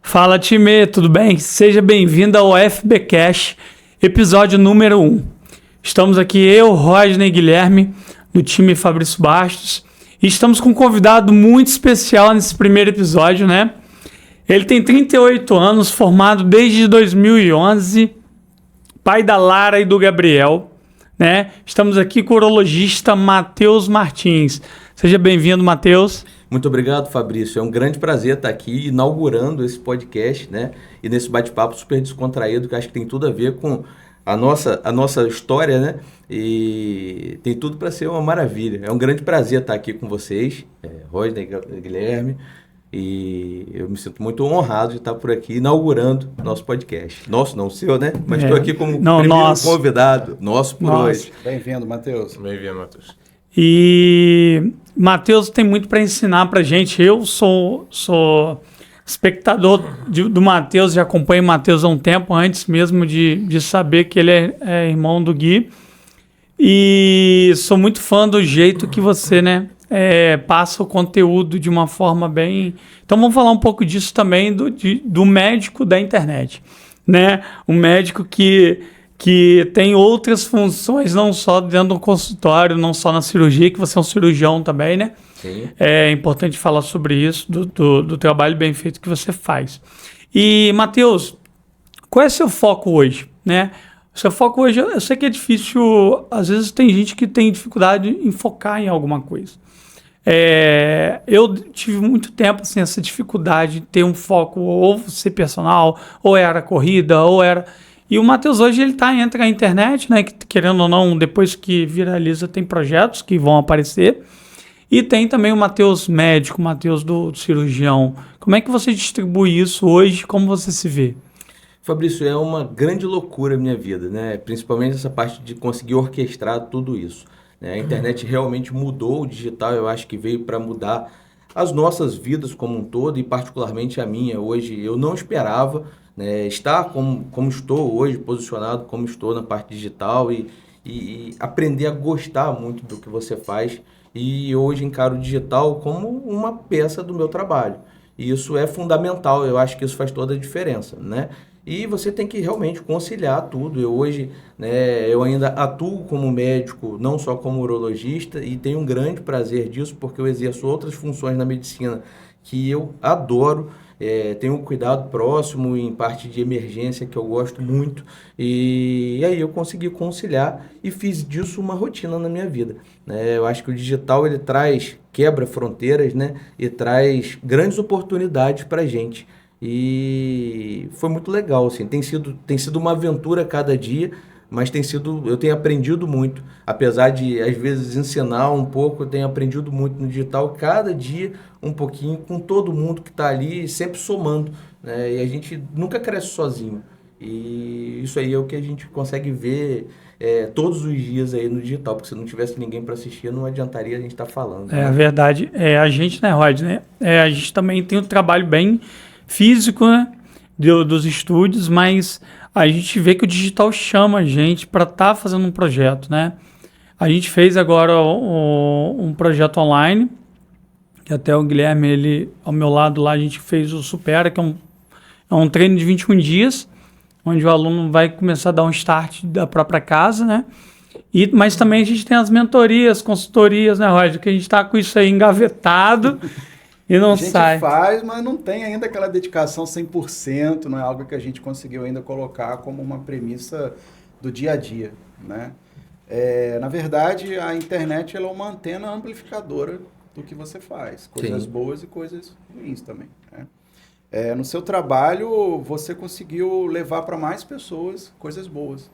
Fala, time, tudo bem? Seja bem-vindo ao FBcast, episódio número 1. Estamos aqui eu, Rodney e Guilherme, do time Fabrício Bastos, e estamos com um convidado muito especial nesse primeiro episódio, né? Ele tem 38 anos, formado desde 2011, pai da Lara e do Gabriel, né? Estamos aqui com o urologista Matheus Martins. Seja bem-vindo, Matheus. Muito obrigado, Fabrício. É um grande prazer estar aqui inaugurando esse podcast, né? E nesse bate-papo super descontraído, que acho que tem tudo a ver com a nossa história, né? E tem tudo para ser uma maravilha. É um grande prazer estar aqui com vocês, Rodney e Guilherme. E eu me sinto muito honrado de estar por aqui inaugurando nosso podcast. Nosso, não o seu, né? Mas estou aqui como primeiro convidado. Nosso por hoje. Bem-vindo, Matheus. Bem-vindo, Matheus. E Matheus tem muito para ensinar para gente. Eu sou espectador do Matheus, já acompanho o Matheus há um tempo, antes mesmo de saber que ele é irmão do Gui. E sou muito fã do jeito que você, né, passa o conteúdo de uma forma bem... Então vamos falar um pouco disso também, do médico da internet, né? Um médico que tem outras funções, não só dentro do consultório, não só na cirurgia, que você é um cirurgião também, né? Sim. É importante falar sobre isso, do trabalho bem feito que você faz. E, Matheus, qual é o seu foco hoje, né? O seu foco hoje, eu sei que é difícil, às vezes tem gente que tem dificuldade em focar em alguma coisa. Eu tive muito tempo assim, essa dificuldade de ter um foco, ou ser personal, ou era corrida, ou era... E o Matheus hoje ele entra na internet, né? Que, querendo ou não, depois que viraliza, tem projetos que vão aparecer. E tem também o Matheus médico, o Matheus do cirurgião. Como é que você distribui isso hoje? Como você se vê? Fabrício, é uma grande loucura a minha vida, né? Principalmente essa parte de conseguir orquestrar tudo isso, né? A internet realmente mudou, o digital eu acho que veio para mudar as nossas vidas como um todo e particularmente a minha. Hoje eu não esperava, né, estar como estou hoje, posicionado como estou na parte digital e aprender a gostar muito do que você faz. E hoje encaro o digital como uma peça do meu trabalho. E isso é fundamental, eu acho que isso faz toda a diferença, né? E você tem que realmente conciliar tudo. Eu hoje, né, eu ainda atuo como médico, não só como urologista, e tenho um grande prazer disso, porque eu exerço outras funções na medicina que eu adoro. Tenho um cuidado próximo em parte de emergência que eu gosto muito, e aí eu consegui conciliar e fiz disso uma rotina na minha vida, né? Eu acho que o digital ele quebra fronteiras, né? E traz grandes oportunidades para a gente, e foi muito legal, assim. Tem sido uma aventura a cada dia, mas eu tenho aprendido muito, apesar de às vezes ensinar um pouco, eu tenho aprendido muito no digital, cada dia um pouquinho, com todo mundo que está ali, sempre somando, né? E a gente nunca cresce sozinho, e isso aí é o que a gente consegue ver todos os dias aí no digital, porque se não tivesse ninguém para assistir, não adiantaria a gente estar falando. É verdade, a gente, né, Rod, né? A gente também tem um trabalho bem físico, né, dos estúdios, mas a gente vê que o digital chama a gente para estar fazendo um projeto, né? A gente fez agora um projeto online, que até o Guilherme, ele ao meu lado lá, a gente fez o Supera, que é um treino de 21 dias, onde o aluno vai começar a dar um start da própria casa, né? Mas também a gente tem as mentorias, consultorias, né, Roger? Que a gente está com isso aí engavetado e não sai. A gente faz, mas não tem ainda aquela dedicação 100%, não é algo que a gente conseguiu ainda colocar como uma premissa do dia a dia, né? Na verdade, a internet ela é uma antena amplificadora do que você faz, coisas Sim. boas e coisas ruins também, né? No seu trabalho, você conseguiu levar para mais pessoas coisas boas,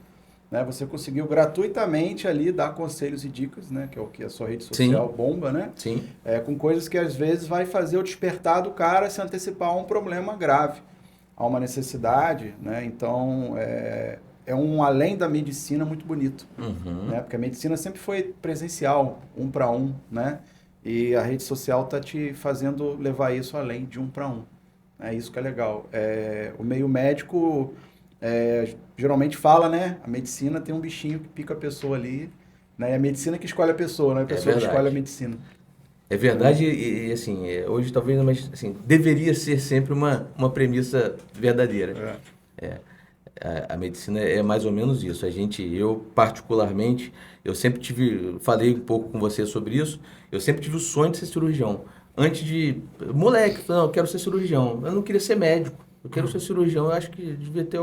né? Você conseguiu gratuitamente ali dar conselhos e dicas, né? Que é o que a sua rede social Sim. bomba, né? Sim. Com coisas que às vezes vai fazer o despertar do cara se antecipar a um problema grave, a uma necessidade, né? Então, é um além da medicina muito bonito, né? Porque a medicina sempre foi presencial, 1 para 1, né? E a rede social está te fazendo levar isso além de 1 para 1. É isso que é legal. O meio médico geralmente fala, né? A medicina tem um bichinho que pica a pessoa ali, né? É a medicina que escolhe a pessoa, não é a pessoa que escolhe a medicina. É verdade e assim, hoje talvez, mas assim, deveria ser sempre uma premissa verdadeira. A medicina é mais ou menos isso. Eu particularmente, eu sempre falei um pouco com você sobre isso, eu sempre tive o sonho de ser cirurgião. Antes de, moleque, não, eu quero ser cirurgião. Eu não queria ser médico, eu quero ser cirurgião. Eu acho que devia ter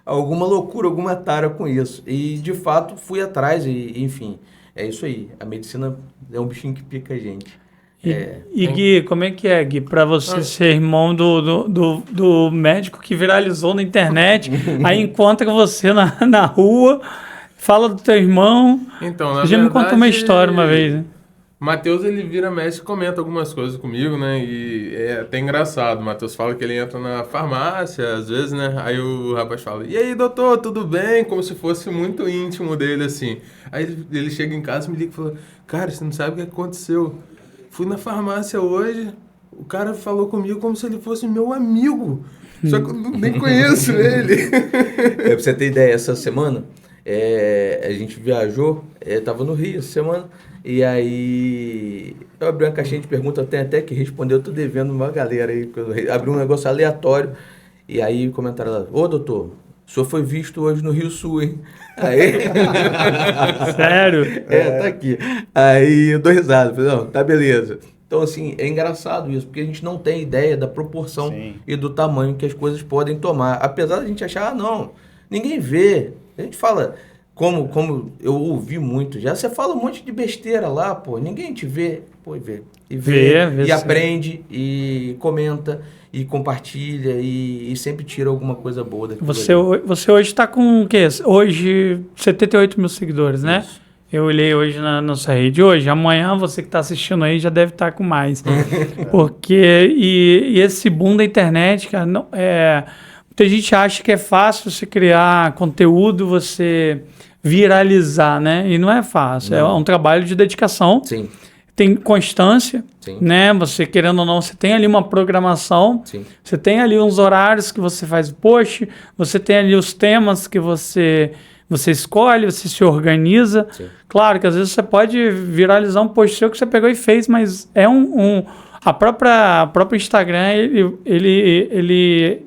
alguma loucura, alguma tara com isso. E de fato fui atrás e enfim, é isso aí. A medicina é um bichinho que pica a gente. E Gui, como é que é, Gui, pra você ser irmão do médico que viralizou na internet, aí encontra você na rua, fala do teu irmão. Então, na Você já me contou uma história uma vez, né? Matheus, ele vira mestre e comenta algumas coisas comigo, né? E é até engraçado. O Matheus fala que ele entra na farmácia, às vezes, né? Aí o rapaz fala, e aí, doutor, tudo bem? Como se fosse muito íntimo dele, assim. Aí ele chega em casa e me liga e fala, cara, você não sabe o que aconteceu. Fui na farmácia hoje, o cara falou comigo como se ele fosse meu amigo. Só que eu nem conheço ele. Pra você ter ideia, essa semana a gente viajou, tava no Rio essa semana, e aí eu abri uma caixinha de perguntas, tem até que responder, eu tô devendo uma galera aí, eu abri um negócio aleatório, e aí comentaram lá, ô doutor, o senhor foi visto hoje no Rio Sul, hein? Aí... Sério? Tá aqui. Aí eu dou risada, falei, não, tá beleza. Então, assim, é engraçado isso, porque a gente não tem ideia da proporção Sim. e do tamanho que as coisas podem tomar. Apesar da gente achar, não, ninguém vê. A gente fala, como eu ouvi muito já, você fala um monte de besteira lá, pô, ninguém te vê. Pô, vê. E Vê e sim. aprende, e comenta, e compartilha, e sempre tira alguma coisa boa daquilo. Você hoje está com o quê? Hoje, 78 mil seguidores, né? Isso. Eu olhei hoje na nossa rede hoje. Amanhã, você que está assistindo aí já deve estar com mais. Porque, e esse boom da internet, cara, não, muita gente acha que é fácil você criar conteúdo, você viralizar, né? E não é fácil. Não. É um trabalho de dedicação. Sim, Tem constância, sim, né? Você, querendo ou não, você tem ali uma programação. sim. Você tem ali uns horários que você faz o post, você tem ali os temas que você escolhe, você se organiza. Sim. Claro que às vezes você pode viralizar um post seu que você pegou e fez, mas é a própria Instagram, ele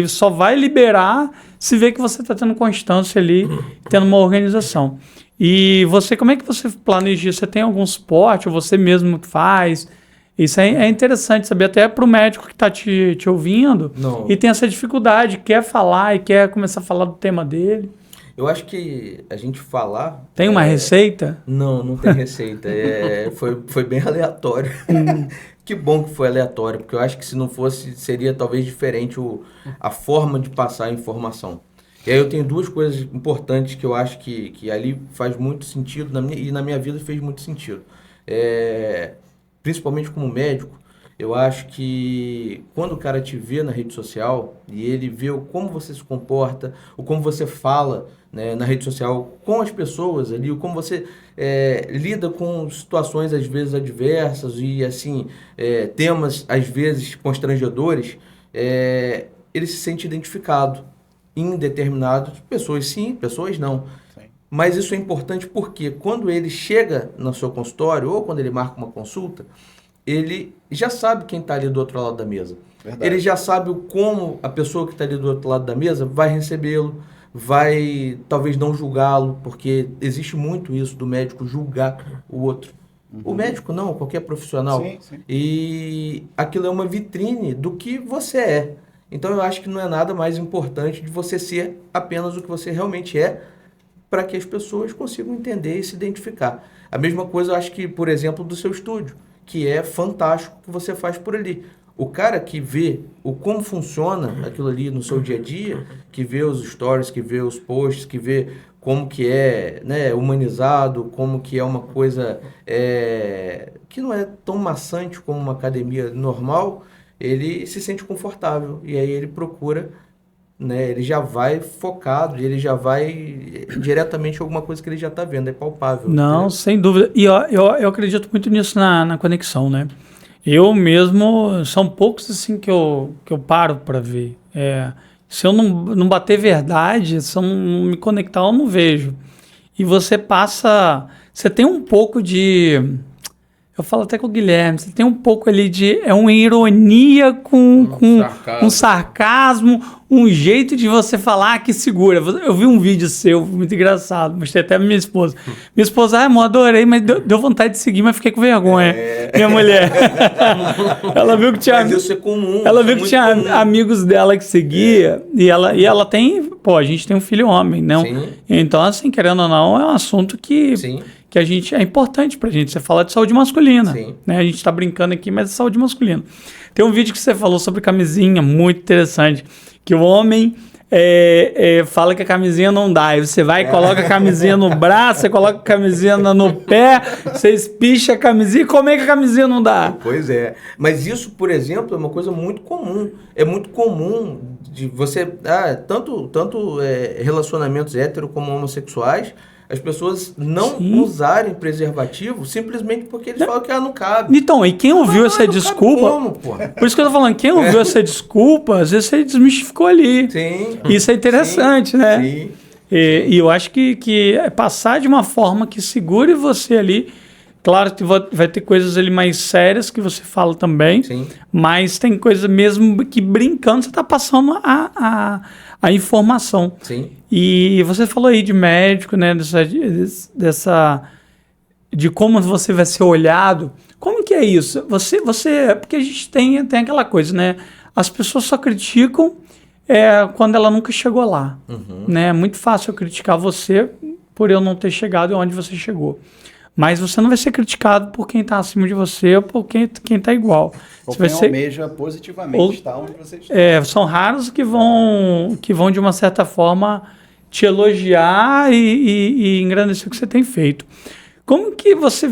só vai liberar se vê que você está tendo constância ali, tendo uma organização. E você, como é que você planeja isso? Você tem algum suporte, ou você mesmo que faz? Isso é interessante saber, até para o médico que está te ouvindo Não. e tem essa dificuldade, quer falar e quer começar a falar do tema dele. Eu acho que a gente falar... Tem uma receita? Não tem receita. Foi bem aleatório. Que bom que foi aleatório, porque eu acho que se não fosse, seria talvez diferente a forma de passar a informação. E aí eu tenho duas coisas importantes que eu acho que ali faz muito sentido, na minha vida fez muito sentido. Principalmente como médico, eu acho que quando o cara te vê na rede social e ele vê como você se comporta, o como você fala, né, na rede social com as pessoas ali, o como você lida com situações às vezes adversas e assim, temas às vezes constrangedores, ele se sente identificado em determinadas pessoas sim, pessoas não. Sim. Mas isso é importante porque quando ele chega no seu consultório ou quando ele marca uma consulta, ele já sabe quem está ali do outro lado da mesa. Verdade. Ele já sabe como a pessoa que está ali do outro lado da mesa vai recebê-lo, vai talvez não julgá-lo, porque existe muito isso do médico julgar o outro. O médico não, qualquer profissional. Sim, sim. E aquilo é uma vitrine do que você é. Então eu acho que não é nada mais importante de você ser apenas o que você realmente é, para que as pessoas consigam entender e se identificar. A mesma coisa eu acho que, por exemplo, do seu estúdio, que é fantástico que você faz por ali. O cara que vê como funciona aquilo ali no seu dia a dia, que vê os stories, que vê os posts, que vê como que é, né, humanizado, como que é uma coisa que não é tão maçante como uma academia normal, ele se sente confortável e aí ele procura, né, ele já vai focado, ele já vai diretamente a alguma coisa que ele já está vendo, é palpável. Não, entendeu? sem dúvida. E ó, eu acredito muito nisso na conexão, né? Eu mesmo, são poucos assim que eu paro para ver. Se eu não bater verdade, se eu não me conectar, eu não vejo. E você tem um pouco de... eu falo até com o Guilherme, você tem um pouco ali de... É uma ironia com um sarcasmo, um jeito de você falar que segura. Eu vi um vídeo seu, muito engraçado, mostrei até pra minha esposa. Minha esposa, amor, adorei, mas deu vontade de seguir, mas fiquei com vergonha. Minha mulher. Ela viu que tinha... Mas isso é comum. Ela viu que tinha amigos dela que seguia, e ela tem... Pô, a gente tem um filho homem, não? Sim. Então, assim, querendo ou não, é um assunto que a gente... É importante pra gente. Você fala de saúde masculina. Sim. Né? A gente tá brincando aqui, mas é saúde masculina. Tem um vídeo que você falou sobre camisinha, muito interessante, que o homem... fala que a camisinha não dá. Aí você vai e coloca a camisinha no braço, você coloca a camisinha no pé, você espicha a camisinha, e como é que a camisinha não dá? Pois é. Mas isso, por exemplo, é uma coisa muito comum. É muito comum de você... tanto relacionamentos hétero como homossexuais, as pessoas não usarem preservativo simplesmente porque eles falam que não cabe. Então, e quem ouviu essa desculpa... Como, porra? Por isso que eu tô falando, quem ouviu essa desculpa, às vezes você desmistificou ali. Sim. Isso é interessante, né? Sim. E eu acho que é passar de uma forma que segure você ali. Claro que vai ter coisas ali mais sérias que você fala também. Sim. Mas tem coisa mesmo que brincando você está passando a informação. Sim. E você falou aí de médico, né? De como você vai ser olhado. Como que é isso? Porque a gente tem aquela coisa, né? As pessoas só criticam quando ela nunca chegou lá. Né? É muito fácil eu criticar você por eu não ter chegado onde você chegou. Mas você não vai ser criticado por quem está acima de você ou por quem está igual. Ou você quem almeja positivamente estar onde você está. São raros que vão, de uma certa forma, te elogiar e engrandecer o que você tem feito. Como que você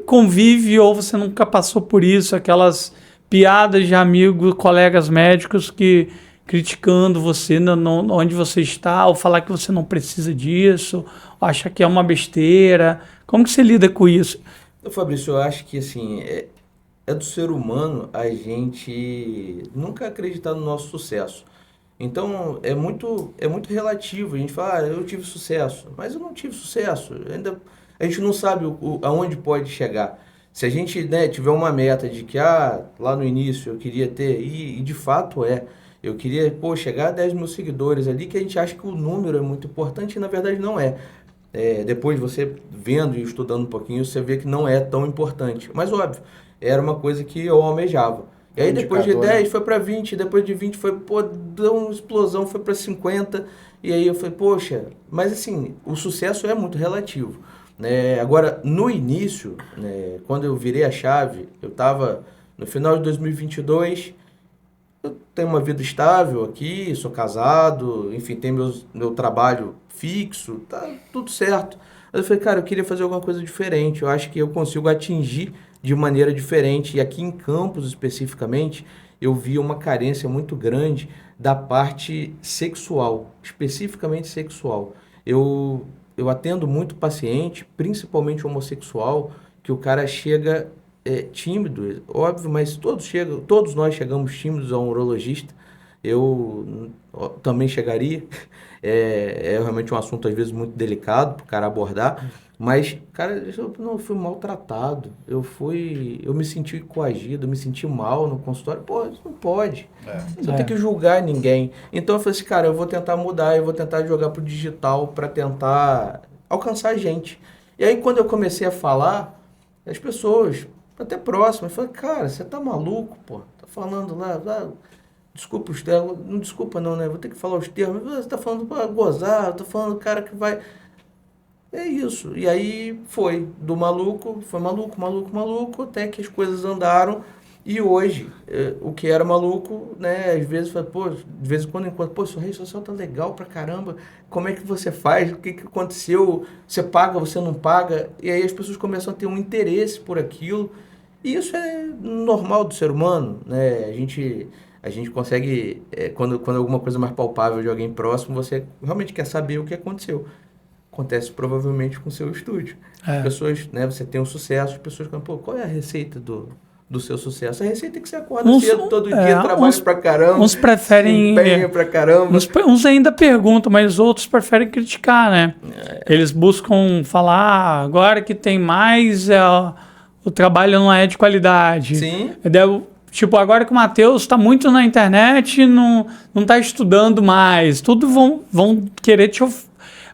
convive ou você nunca passou por isso? Aquelas piadas de amigos, colegas médicos que criticando você onde você está, ou falar que você não precisa disso, ou achar que é uma besteira. Como que você lida com isso? Fabrício, eu acho que assim, é do ser humano a gente nunca acreditar no nosso sucesso. Então, é muito relativo. A gente fala, eu tive sucesso, mas eu não tive sucesso. A gente não sabe aonde pode chegar. Se a gente tiver uma meta de que lá no início eu queria ter, e de fato eu queria chegar a 10 mil seguidores ali, que a gente acha que o número é muito importante e na verdade não é. Depois você vendo e estudando um pouquinho, você vê que não é tão importante. Mas óbvio, era uma coisa que eu almejava. E aí depois de 10 foi para 20, depois de 20 foi, deu uma explosão, foi para 50. E aí eu falei, poxa, mas assim, o sucesso é muito relativo. Agora, no início, quando eu virei a chave, eu estava no final de 2022, eu tenho uma vida estável aqui, sou casado, enfim, tenho meu trabalho fixo, tá tudo certo. Mas eu falei, cara, eu queria fazer alguma coisa diferente, eu acho que eu consigo atingir de maneira diferente. E aqui em Campos, especificamente, eu vi uma carência muito grande da parte sexual, especificamente sexual. Eu atendo muito paciente, principalmente homossexual, que o cara chega tímido, óbvio, mas todos nós chegamos tímidos a um urologista. Eu também chegaria. É realmente um assunto, às vezes, muito delicado para o cara abordar. Mas, cara, eu fui maltratado. Eu me senti coagido, eu me senti mal no consultório. Pô, isso não pode. Você não tem que julgar ninguém. Então, eu falei assim, cara, eu vou tentar mudar, eu vou tentar jogar pro digital para tentar alcançar a gente. E aí, quando eu comecei a falar, as pessoas, até próximas, falaram, cara, você tá maluco, pô? Tá falando lá desculpa os termos, não desculpa não, né? Vou ter que falar os termos. Você tá falando para gozar, tá falando do cara que vai... É isso. E aí foi maluco, até que as coisas andaram. E hoje, o que era maluco, né? Às vezes, de vez em quando, sua rede social tá legal pra caramba. Como é que você faz? O que aconteceu? Você paga, você não paga? E aí as pessoas começam a ter um interesse por aquilo. E isso é normal do ser humano, né? A gente consegue, quando alguma coisa mais palpável de alguém próximo, você realmente quer saber o que aconteceu. Acontece provavelmente com o seu estúdio. As pessoas, né, você tem um sucesso, as pessoas falam, qual é a receita do seu sucesso? A receita é que você acorda cedo todo dia, trabalha pra caramba, uns preferem, se empenha pra caramba. Uns ainda perguntam, mas outros preferem criticar, né? Eles buscam falar, agora que tem mais o trabalho não é de qualidade. Sim. Tipo, agora que o Matheus está muito na internet, não está estudando mais. Tudo vão querer te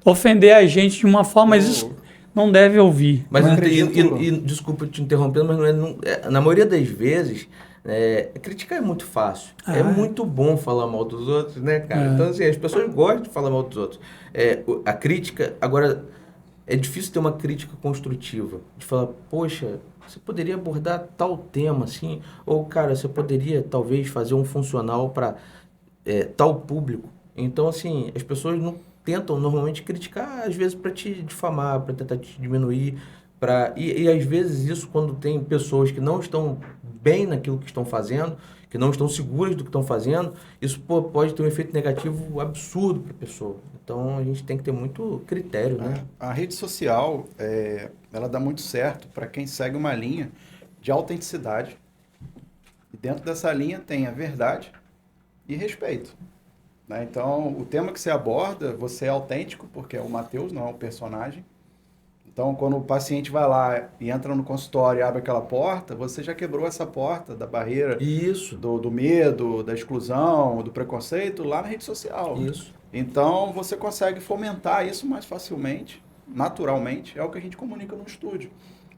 ofender a gente de uma forma, mas isso não deve ouvir. Mas acredito. desculpa te interrompendo, mas na maioria das vezes, criticar é muito fácil. É muito bom falar mal dos outros, né, cara? Então, assim, as pessoas gostam de falar mal dos outros. A crítica, agora, é difícil ter uma crítica construtiva. De falar, poxa, você poderia abordar tal tema, assim, ou, cara, você poderia, talvez, fazer um funcional para tal público. Então, assim, as pessoas não tentam, normalmente, criticar, às vezes, para te difamar, para tentar te diminuir, e às vezes isso, quando tem pessoas que não estão bem naquilo que estão fazendo, que não estão seguras do que estão fazendo, isso pode ter um efeito negativo absurdo para a pessoa. Então, a gente tem que ter muito critério, né? A rede social, ela dá muito certo para quem segue uma linha de autenticidade. E dentro dessa linha tem a verdade e respeito. Né? Então, o tema que você aborda, você é autêntico, porque é o Matheus, não é o personagem. Então, quando o paciente vai lá e entra no consultório e abre aquela porta, você já quebrou essa porta da barreira Isso. do medo, da exclusão, do preconceito lá na rede social. Isso. Então, você consegue fomentar isso mais facilmente, naturalmente, é o que a gente comunica no estúdio.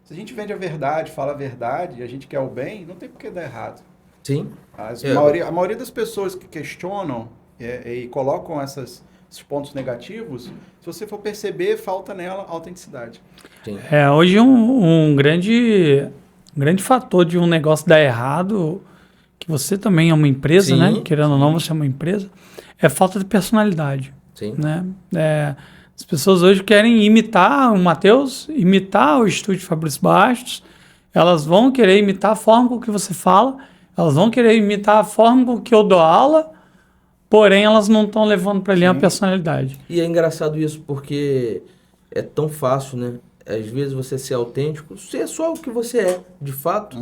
Se a gente vende a verdade, fala a verdade, e a gente quer o bem, não tem por que dar errado. Sim. A maioria das pessoas que questionam e colocam esses pontos negativos, se você for perceber, falta nela autenticidade. Sim. Hoje um grande fator de um negócio dar errado, que você também é uma empresa, Sim, né? Querendo ou não, você é uma empresa, é falta de personalidade. Sim. Né? As pessoas hoje querem imitar o Matheus, imitar o estúdio Fabrício Bastos, elas vão querer imitar a forma com que você fala, elas vão querer imitar a forma com que eu dou aula, porém elas não estão levando para ali a personalidade. E é engraçado isso porque é tão fácil, né? Às vezes você ser autêntico, ser só o que você é, de fato,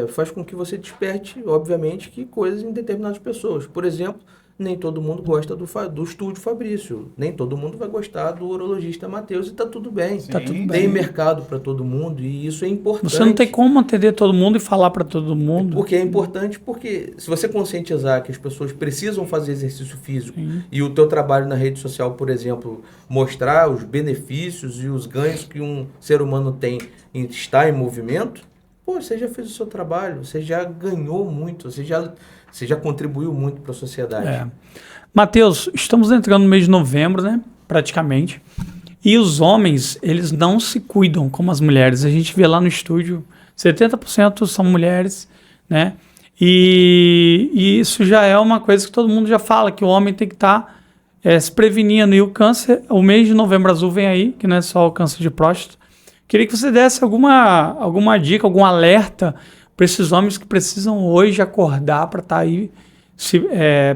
faz com que você desperte, obviamente, que coisas em determinadas pessoas. Por exemplo, nem todo mundo gosta do estúdio Fabrício, nem todo mundo vai gostar do urologista Matheus, e tá tudo bem. Tá tudo Tem bem. mercado para todo mundo e isso é importante. Você não tem como atender todo mundo e falar para todo mundo. Porque é importante, porque se você conscientizar que as pessoas precisam fazer exercício físico e o teu trabalho na rede social, por exemplo, mostrar os benefícios e os ganhos que um ser humano tem em estar em movimento, pô, você já fez o seu trabalho, você já ganhou muito, você já contribuiu muito para a sociedade. Matheus, estamos entrando no mês de novembro, né? Praticamente. E os homens, eles não se cuidam como as mulheres. A gente vê lá no estúdio, 70% são mulheres, né? E isso já é uma coisa que todo mundo já fala, que o homem tem que estar se prevenindo. E o câncer, o mês de novembro azul vem aí, que não é só o câncer de próstata. Queria que você desse alguma dica, algum alerta para esses homens que precisam hoje acordar para estar aí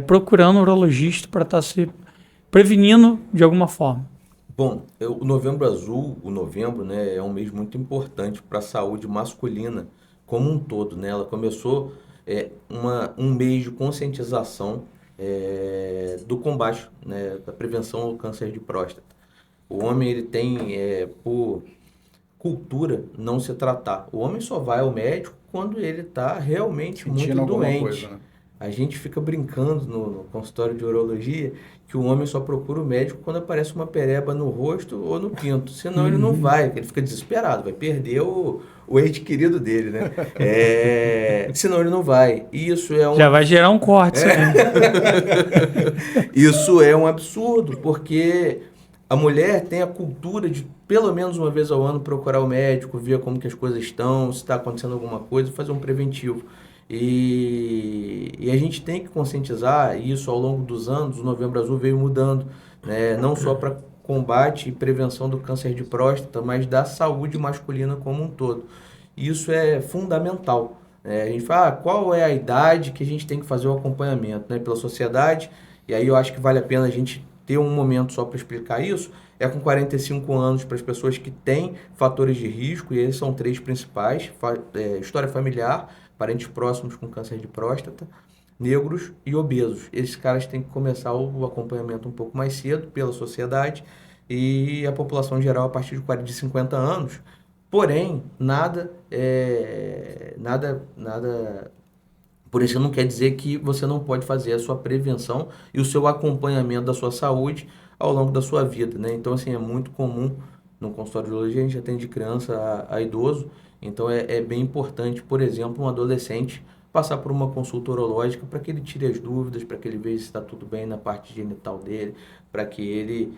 procurando um urologista, para estar se prevenindo de alguma forma. Bom, o Novembro Azul, o novembro, né, é um mês muito importante para a saúde masculina como um todo, né? Ela começou um mês de conscientização do combate, né, da prevenção ao câncer de próstata. O homem ele tem, por cultura, não se tratar. O homem só vai ao médico quando ele está realmente Sentindo muito alguma doente. coisa, né? A gente fica brincando no consultório de urologia que o homem só procura o médico quando aparece uma pereba no rosto ou no pinto. Senão ele não vai, ele fica desesperado, vai perder o ente querido dele, né? Senão ele não vai. E isso é Já vai gerar um corte. Isso é um absurdo, porque a mulher tem a cultura de, pelo menos uma vez ao ano, procurar o médico, ver como que as coisas estão, se está acontecendo alguma coisa, fazer um preventivo. E a gente tem que conscientizar isso ao longo dos anos. O Novembro Azul veio mudando, né? Não só para combate e prevenção do câncer de próstata, mas da saúde masculina como um todo. Isso é fundamental. A gente fala, qual é a idade que a gente tem que fazer o acompanhamento, né, pela sociedade? E aí eu acho que vale a pena a gente ter um momento só para explicar isso. É com 45 anos para as pessoas que têm fatores de risco, e esses são 3 principais: história familiar, parentes próximos com câncer de próstata, negros e obesos. Esses caras têm que começar o acompanhamento um pouco mais cedo pela sociedade, e a população geral a partir de 50 anos Porém, nada por isso não quer dizer que você não pode fazer a sua prevenção e o seu acompanhamento da sua saúde ao longo da sua vida, né? Então, assim, é muito comum no consultório de urologia, a gente atende de criança a idoso, então é bem importante, por exemplo, um adolescente passar por uma consulta urológica para que ele tire as dúvidas, para que ele veja se está tudo bem na parte genital dele, para que ele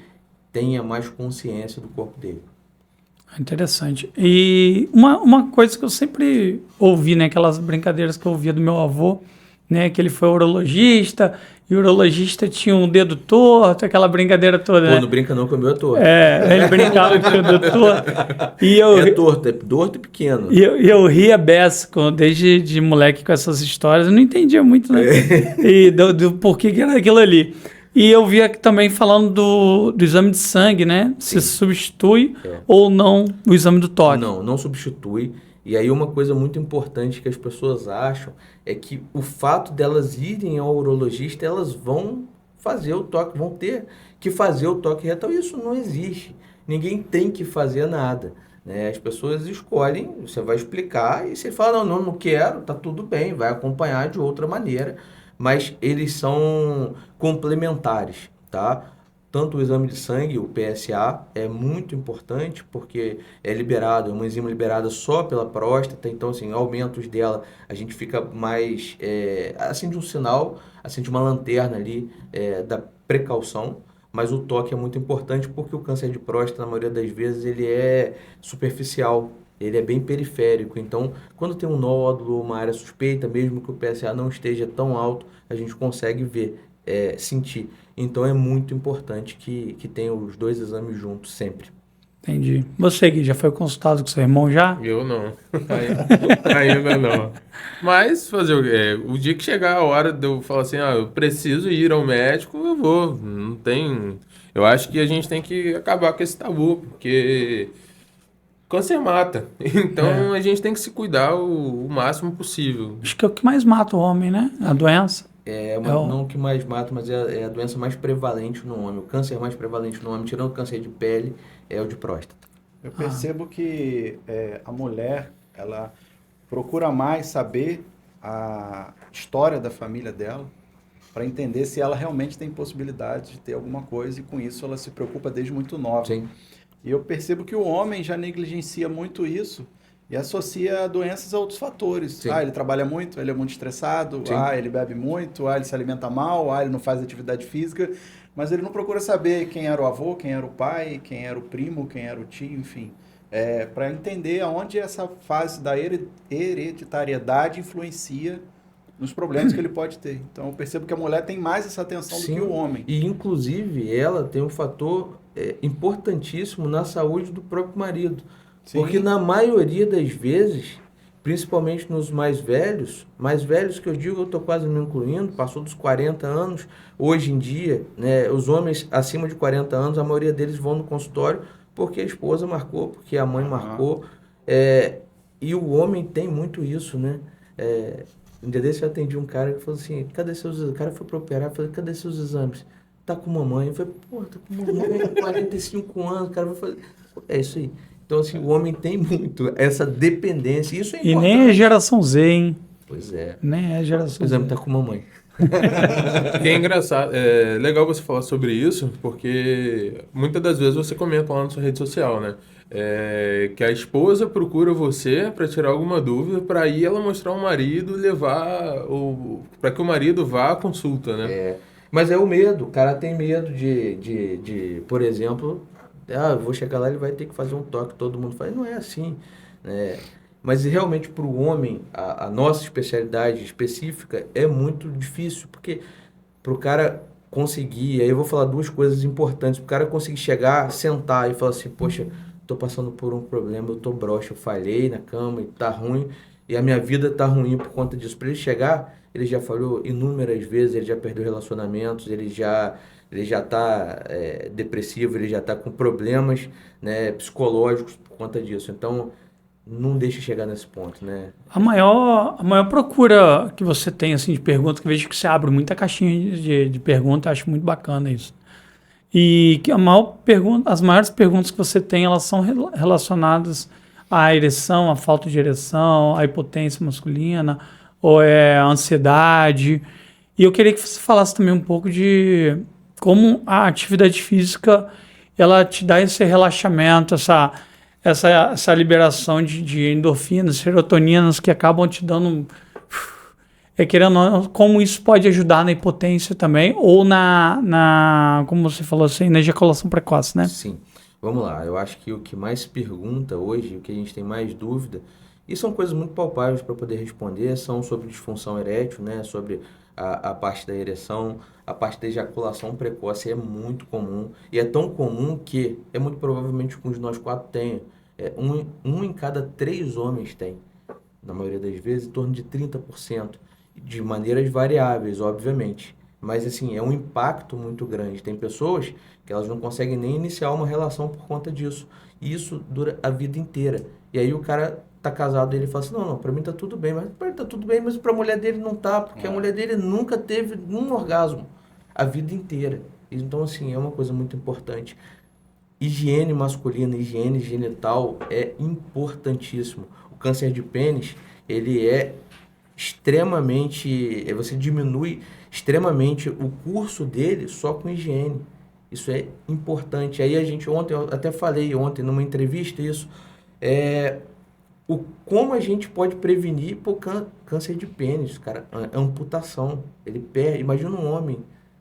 tenha mais consciência do corpo dele. Interessante. E uma coisa que eu sempre ouvi, né? Aquelas brincadeiras que eu ouvia do meu avô, né? Que ele foi urologista, e o urologista tinha um dedo torto, aquela brincadeira toda, Pô, né? não brinca não, que o meu é torto. Ele brincava que tinha o dedo torto. E É torto e pequeno. E eu ria beça desde de moleque com essas histórias. Eu não entendia muito, né? E do porquê que era aquilo ali. E eu via também falando do exame de sangue, né? Se substitui ou não o exame do toque. Não substitui. E aí uma coisa muito importante que as pessoas acham é que o fato delas irem ao urologista, elas vão fazer o toque, vão ter que fazer o toque retal. Isso não existe. Ninguém tem que fazer nada, né? As pessoas escolhem, você vai explicar, e você fala, não quero, tá tudo bem, vai acompanhar de outra maneira. Mas eles são complementares, tá? Tanto o exame de sangue, o PSA, é muito importante porque é liberado, é uma enzima liberada só pela próstata, então, assim, aumentos dela, a gente fica mais, acende um sinal, acende uma lanterna ali da precaução, mas o toque é muito importante porque o câncer de próstata, na maioria das vezes, ele é superficial, ele é bem periférico, então quando tem um nódulo, uma área suspeita, mesmo que o PSA não esteja tão alto, a gente consegue ver, sentir. Então é muito importante que tenha os dois exames juntos sempre. Entendi. Você, Gui, já foi consultado com seu irmão já? Eu não. Ainda não. Mas fazer o dia que chegar a hora de eu falar assim, eu preciso ir ao médico, eu vou. Não tem... Eu acho que a gente tem que acabar com esse tabu, porque câncer mata. Então a gente tem que se cuidar o máximo possível. Acho que é o que mais mata o homem, né? A doença. Não o que mais mata, mas é a doença mais prevalente no homem. O câncer mais prevalente no homem, tirando o câncer de pele, é o de próstata. Eu percebo que a mulher, ela procura mais saber a história da família dela para entender se ela realmente tem possibilidade de ter alguma coisa, e com isso ela se preocupa desde muito nova. Sim. E eu percebo que o homem já negligencia muito isso e associa doenças a outros fatores. Sim. Ele trabalha muito, ele é muito estressado, Sim. ele bebe muito, ele se alimenta mal, ele não faz atividade física, mas ele não procura saber quem era o avô, quem era o pai, quem era o primo, quem era o tio, enfim. Para entender aonde essa fase da hereditariedade influencia nos problemas que ele pode ter. Então eu percebo que a mulher tem mais essa atenção do que o homem. E inclusive ela tem um fator importantíssimo na saúde do próprio marido. Sim. Porque na maioria das vezes, principalmente nos mais velhos que eu digo, eu estou quase me incluindo, passou dos 40 anos, hoje em dia, né, os homens acima de 40 anos, a maioria deles vão no consultório porque a esposa marcou, porque a mãe marcou, e o homem tem muito isso, né? Um dia desse eu atendi um cara que falou assim, cadê seus exames? O cara foi para operar, eu falei, cadê seus exames? Tá com mamãe. Eu falei, tá com mamãe, 45 anos, o cara vai fazer... É isso aí. Então, assim, o homem tem muito essa dependência. Isso é importante. E nem é geração Z, hein? Pois é. Nem é geração Z. O exame tá com mamãe. E é engraçado, é legal você falar sobre isso, porque muitas das vezes você comenta lá na sua rede social, né? Que a esposa procura você para tirar alguma dúvida, para aí ela mostrar ao marido, para que o marido vá à consulta, né? Mas é o medo, o cara tem medo de por exemplo, eu vou chegar lá, ele vai ter que fazer um toque, todo mundo faz. Não é assim, né? Mas realmente para o homem, a nossa especialidade específica é muito difícil, porque para o cara conseguir, aí eu vou falar duas coisas importantes, para o cara conseguir chegar, sentar e falar assim, poxa, estou passando por um problema, eu estou broxa, eu falhei na cama e tá ruim, e a minha vida tá ruim por conta disso. Para ele chegar, ele já falhou inúmeras vezes, ele já perdeu relacionamentos, ele já está depressivo, ele já está com problemas, né, psicológicos por conta disso. Então, não deixe chegar nesse ponto, né? A maior procura que você tem, assim, de perguntas, que eu vejo que você abre muita caixinha de perguntas, acho muito bacana isso. E que as maiores perguntas que você tem, elas são relacionadas a ereção, a falta de ereção, a impotência masculina, ou é a ansiedade. E eu queria que você falasse também um pouco de como a atividade física ela te dá esse relaxamento, essa liberação de endorfinas, serotoninas que acabam te dando. Querendo ou não, como isso pode ajudar na impotência também, ou como você falou assim, na ejaculação precoce, né? Sim. Vamos lá. Eu acho que o que mais se pergunta hoje, o que a gente tem mais dúvida, e são coisas muito palpáveis para poder responder, são sobre disfunção erétil, né? Sobre a parte da ereção, a parte da ejaculação precoce é muito comum. E é tão comum que é muito provavelmente que um de nós 4 tenha. Um em cada 3 homens tem. Na maioria das vezes, em torno de 30%. De maneiras variáveis, obviamente. Mas, assim, é um impacto muito grande. Tem pessoas que elas não conseguem nem iniciar uma relação por conta disso. E isso dura a vida inteira. E aí o cara tá casado e ele fala assim, não, pra mim tá tudo bem. Mas tá tudo bem, mas pra mulher dele não tá. Porque a mulher dele nunca teve um orgasmo. A vida inteira. Então, assim, é uma coisa muito importante. Higiene masculina, higiene genital é importantíssimo. O câncer de pênis, ele é extremamente, você diminui extremamente o curso dele só com higiene. Isso é importante. Aí eu até falei ontem numa entrevista isso, como a gente pode prevenir por câncer de pênis, cara, a amputação. Ele perde, imagina um homem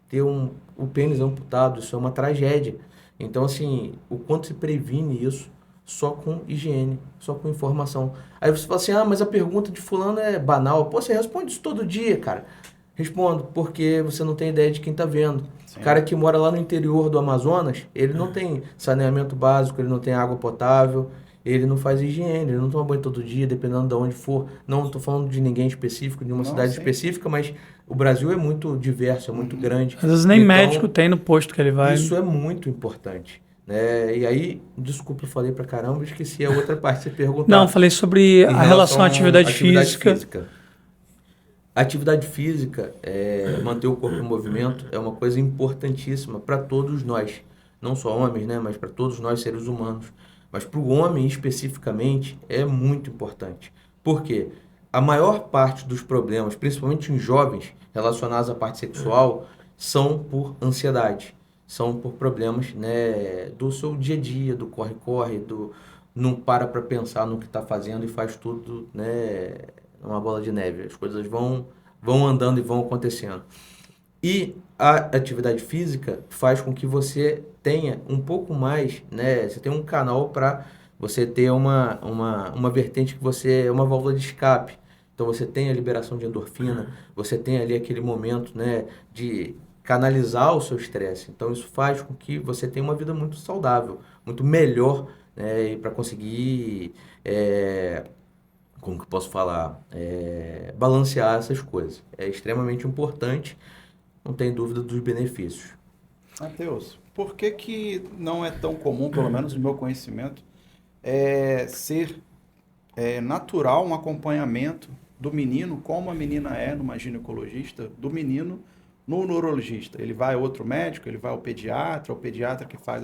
ter o pênis amputado, isso é uma tragédia. Então, assim, o quanto se previne isso só com higiene, só com informação. Aí você fala assim, mas a pergunta de fulano é banal. Pô, você responde isso todo dia, cara. Respondo, porque você não tem ideia de quem tá vendo. Sim. O cara que mora lá no interior do Amazonas, ele não tem saneamento básico, ele não tem água potável, ele não faz higiene, ele não toma banho todo dia, dependendo de onde for. Não estou falando de ninguém específico, de uma cidade específica, mas o Brasil é muito diverso, é muito grande. Às vezes nem médico tem no posto que ele vai. Isso é muito importante. E aí, desculpa, eu falei pra caramba, esqueci a outra parte que você perguntou. Não, falei sobre a relação à atividade física. Atividade física, manter o corpo em movimento é uma coisa importantíssima para todos nós. Não só homens, né, mas para todos nós seres humanos. Mas para o homem especificamente é muito importante. Por quê? A maior parte dos problemas, principalmente em jovens, relacionados à parte sexual, são por ansiedade. São por problemas, né, do seu dia a dia, do corre-corre, não para pensar no que está fazendo e faz tudo, né, uma bola de neve. As coisas vão andando e vão acontecendo. E a atividade física faz com que você tenha um pouco mais, né, você tem um canal para você ter uma vertente que é uma válvula de escape. Então você tem a liberação de endorfina, você tem ali aquele momento, né, de canalizar o seu estresse. Então isso faz com que você tenha uma vida muito saudável, muito melhor, né, para conseguir, como que eu posso falar, balancear essas coisas. É extremamente importante, não tem dúvida dos benefícios. Matheus, por que não é tão comum, pelo menos no meu conhecimento, ser natural um acompanhamento do menino, como a menina é numa ginecologista, do menino no neurologista? Ele vai a outro médico, ele vai ao pediatra, o pediatra que faz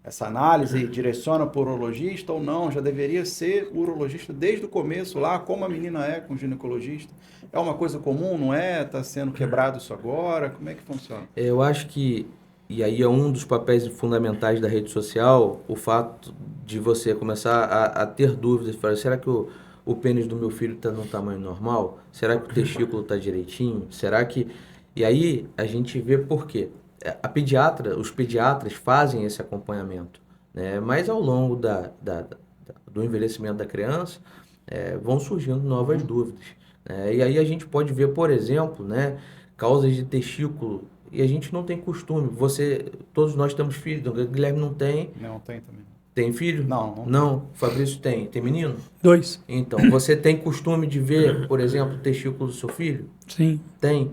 essa análise e direciona para o urologista, ou não, já deveria ser o urologista desde o começo lá, como a menina é com o ginecologista? É uma coisa comum, não é? Está sendo quebrado isso agora? Como é que funciona? Eu acho que, e aí é um dos papéis fundamentais da rede social, o fato de você começar a ter dúvidas, falar, será que o pênis do meu filho está num tamanho normal? Será que o testículo está direitinho? Será que... E aí a gente vê por quê. Os pediatras fazem esse acompanhamento, né? Mas ao longo do envelhecimento da criança, vão surgindo novas dúvidas. E aí a gente pode ver, por exemplo, né, causas de testículo, e a gente não tem costume. Todos nós temos filhos, o Guilherme não tem. Não, tem também. Tem filho? Não. Não, o Fabrício tem. Tem menino? 2. Então, você tem costume de ver, por exemplo, o testículo do seu filho? Sim. Tem.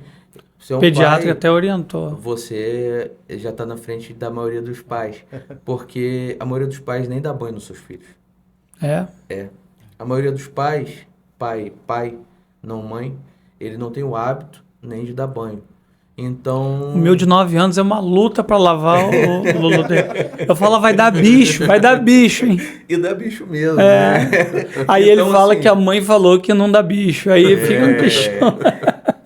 O pediatra até orientou. Você já está na frente da maioria dos pais, porque a maioria dos pais nem dá banho nos seus filhos. A maioria dos pais, pai, não mãe, ele não tem o hábito nem de dar banho. Então... O meu de 9 anos é uma luta pra lavar o Lulu dele. Eu falo, vai dar bicho, hein? E dá bicho mesmo, né? Aí ele Então, fala assim, que a mãe falou que não dá bicho. Aí fica um questão.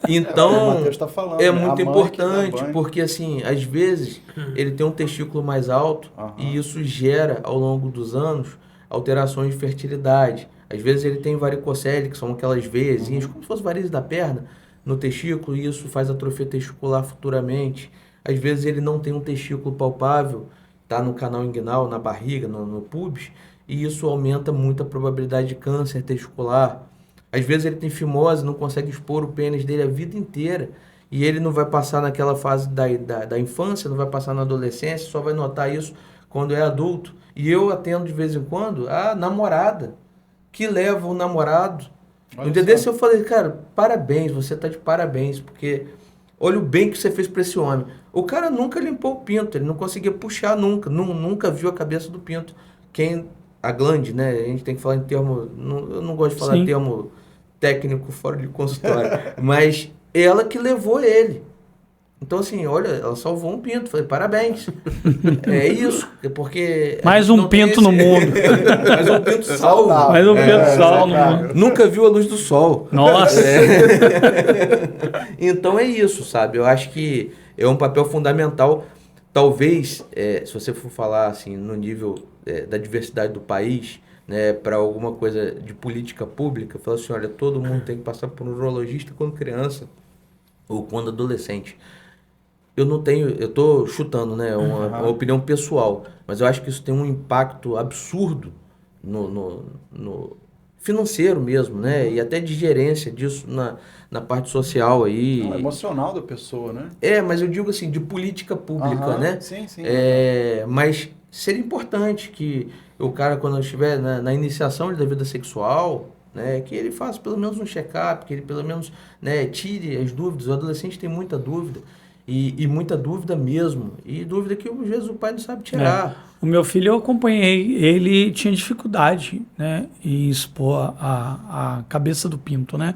O Então, Matheus tá falando, é né? muito A mãe que dá importante, banho. porque assim, às vezes ele tem um testículo mais alto Aham. e isso gera, ao longo dos anos, alterações de fertilidade. Às vezes ele tem varicocele, que são aquelas veiazinhas, como se fosse varizes da perna, no testículo, e isso faz atrofia testicular futuramente. Às vezes ele não tem um testículo palpável, tá no canal inguinal, na barriga, no pubis, e isso aumenta muito a probabilidade de câncer testicular. Às vezes ele tem fimose, não consegue expor o pênis dele a vida inteira, e ele não vai passar naquela fase da infância, não vai passar na adolescência, só vai notar isso quando é adulto. E eu atendo de vez em quando a namorada, que leva o namorado. Olha No dia só. desse eu falei, cara, parabéns, você tá de parabéns, porque olha o bem que você fez para esse homem. O cara nunca limpou o pinto, ele não conseguia puxar nunca, nunca viu a cabeça do pinto. A glande, né? A gente tem que falar em termo, eu não gosto de falar Sim. termo técnico fora de consultório, mas ela que levou ele. Então, assim, olha, ela salvou um pinto. Falei, parabéns. É isso, porque... a Mais gente um não tem pinto no mundo. Mais um pinto salvo. Mais um pinto salvo no exatamente. mundo. Nunca viu a luz do sol. Nossa. Então é isso, sabe? Eu acho que é um papel fundamental. Talvez, se você for falar assim, no nível da diversidade do país, né, para alguma coisa de política pública, falar assim, olha, todo mundo tem que passar por um urologista quando criança ou quando adolescente. Eu tô chutando, né, uma opinião pessoal, mas eu acho que isso tem um impacto absurdo no financeiro mesmo, né, e até de gerência disso na parte social aí. Não, emocional da pessoa, né? Mas eu digo assim, de política pública, Aham, né? sim, sim. Mas seria importante que o cara, quando estiver na iniciação da vida sexual, né, que ele faça pelo menos um check-up, que ele pelo menos, né, tire as dúvidas. O adolescente tem muita dúvida, e muita dúvida mesmo, e dúvida que às vezes o pai não sabe tirar. O meu filho, eu acompanhei, ele tinha dificuldade, né, em expor a cabeça do pinto, né?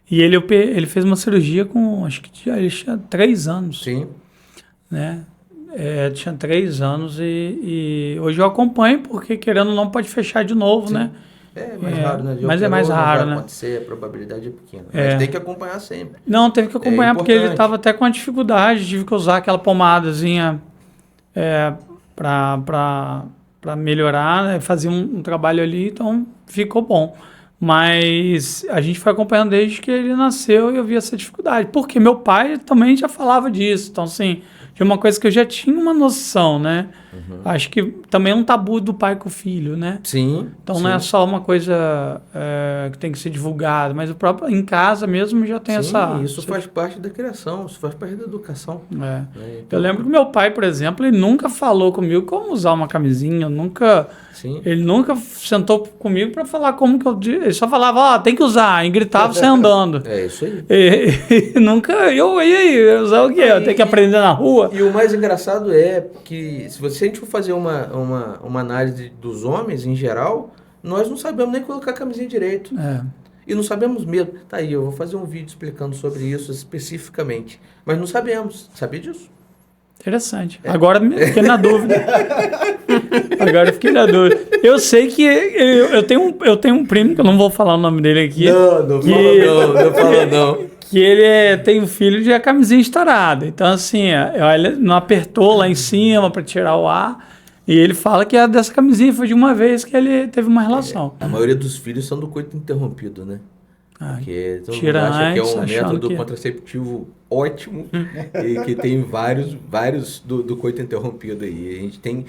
E ele fez uma cirurgia com, acho que ele tinha 3 anos, Sim. né? Tinha 3 anos e hoje eu acompanho porque, querendo ou não, pode fechar de novo, né? É mais raro, né? De Mas é mais operou, não raro, vai né? acontecer, a probabilidade é pequena. Mas tem que acompanhar sempre. Não, teve que acompanhar porque ele importante. estava até com uma dificuldade, tive que usar aquela pomadazinha para melhorar, né? Fazia um trabalho ali, então ficou bom. Mas a gente foi acompanhando desde que ele nasceu e eu vi essa dificuldade. Porque meu pai também já falava disso. Então, assim, de uma coisa que eu já tinha uma noção, né? Acho que também é um tabu do pai com o filho, né? Sim. Então sim. não é só uma coisa que tem que ser divulgada, mas o próprio em casa mesmo já tem Sim, essa... isso faz parte da criação, isso faz parte da educação. É. Né? Eu Então, lembro que meu pai, por exemplo, ele nunca falou comigo como usar uma camisinha, sim. ele nunca sentou comigo para falar como que ele só falava, tem que usar, e gritava você andando. É isso aí. E nunca, e aí, usar o quê? Eu tenho que aprender na rua? E o mais engraçado é que se a gente for fazer uma análise dos homens em geral, nós não sabemos nem colocar a camisinha direito. E não sabemos mesmo. Tá aí, eu vou fazer um vídeo explicando sobre isso especificamente. Mas não sabemos. Sabia disso? Interessante. Agora eu fiquei na dúvida. Eu sei que eu tenho um primo, que eu não vou falar o nome dele aqui. Não fala não. Que ele tem um filho de a camisinha estourada. Então, assim, ele não apertou lá em cima para tirar o ar. E ele fala que dessa camisinha foi de uma vez que ele teve uma relação. A maioria dos filhos são do coito interrompido, né? Porque todo mundo tira acha que é antes, um achando método que- contraceptivo ótimo e que tem vários do coito interrompido aí. A gente tem...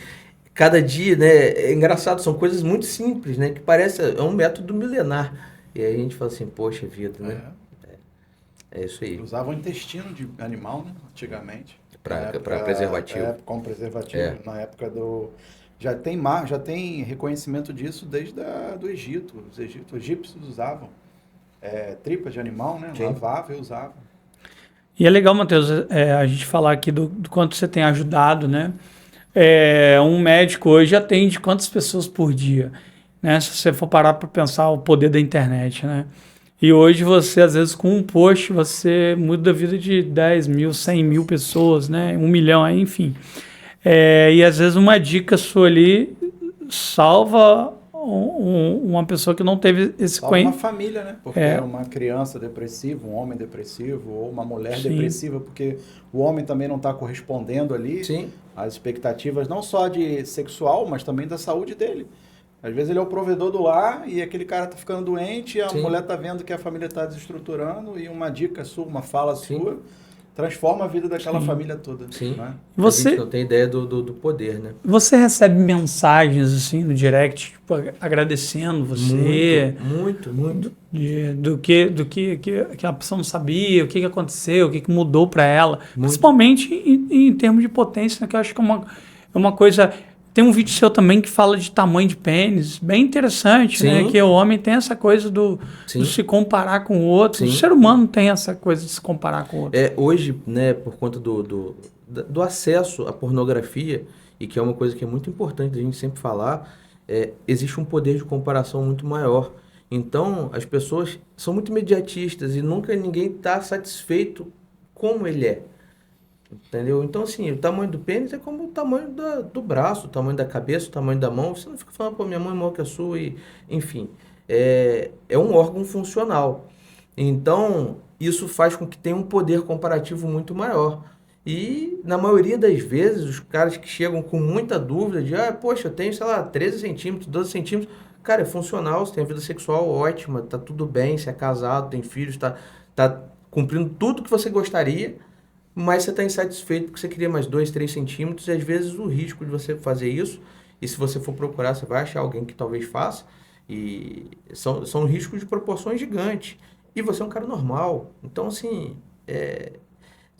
Cada dia, né? É engraçado, são coisas muito simples, né? Que parece... É um método milenar. E aí a gente fala assim, poxa vida, né? É isso aí. Usavam intestino de animal, né? Antigamente. Pra Na época- preservativo. Como preservativo. É. Na época do... Já tem reconhecimento disso desde do Egito. Os egípcios usavam tripa de animal, né? Sim. Lavavam e usavam. E é legal, Matheus, a gente falar aqui do quanto você tem ajudado, né? Um médico hoje atende quantas pessoas por dia, né? Se você for parar para pensar o poder da internet, né? E hoje você, às vezes, com um post, você muda a vida de 10 mil, 100 mil pessoas, né? 1 milhão, aí, enfim. E às vezes uma dica sua ali salva uma pessoa que não teve esse Salva uma conhecimento. família, né? Porque é uma criança depressiva, um homem depressivo, ou uma mulher Sim. depressiva, porque o homem também não está correspondendo ali Sim. às expectativas, não só de sexual, mas também da saúde dele. Às vezes ele é o provedor do lar e aquele cara tá ficando doente e a Sim. mulher tá vendo que a família está desestruturando e uma dica sua, uma fala Sim. sua, transforma a vida daquela Sim. família toda. Sim. Né? A gente não tem ideia do poder, né? Você recebe mensagens assim no direct, tipo, agradecendo você, Muito. do que a pessoa não sabia, o que aconteceu, o que mudou para ela, Muito. principalmente em termos de potência, né, que eu acho que é uma coisa. Tem um vídeo seu também que fala de tamanho de pênis, bem interessante, né? Sim. Que o homem tem essa coisa do Sim. se comparar com o outro. Sim. O ser humano tem essa coisa de se comparar com o outro. Hoje, né, por conta do acesso à pornografia, e que é uma coisa que é muito importante a gente sempre falar, existe um poder de comparação muito maior. Então, as pessoas são muito imediatistas e nunca ninguém está satisfeito como ele é. Entendeu? Então, assim, o tamanho do pênis é como o tamanho do braço, o tamanho da cabeça, o tamanho da mão. Você não fica falando, pô, minha mão é maior que a sua, e, enfim. É um órgão funcional. Então, isso faz com que tenha um poder comparativo muito maior. E, na maioria das vezes, os caras que chegam com muita dúvida de, poxa, eu tenho, sei lá, 13 centímetros, 12 centímetros. Cara, é funcional, você tem a vida sexual ótima, tá tudo bem, você é casado, tem filhos, tá cumprindo tudo que você gostaria, mas você está insatisfeito porque você queria mais 2, 3 centímetros, e às vezes o risco de você fazer isso, e se você for procurar, você vai achar alguém que talvez faça, e são riscos de proporções gigantes. E você é um cara normal. Então, assim,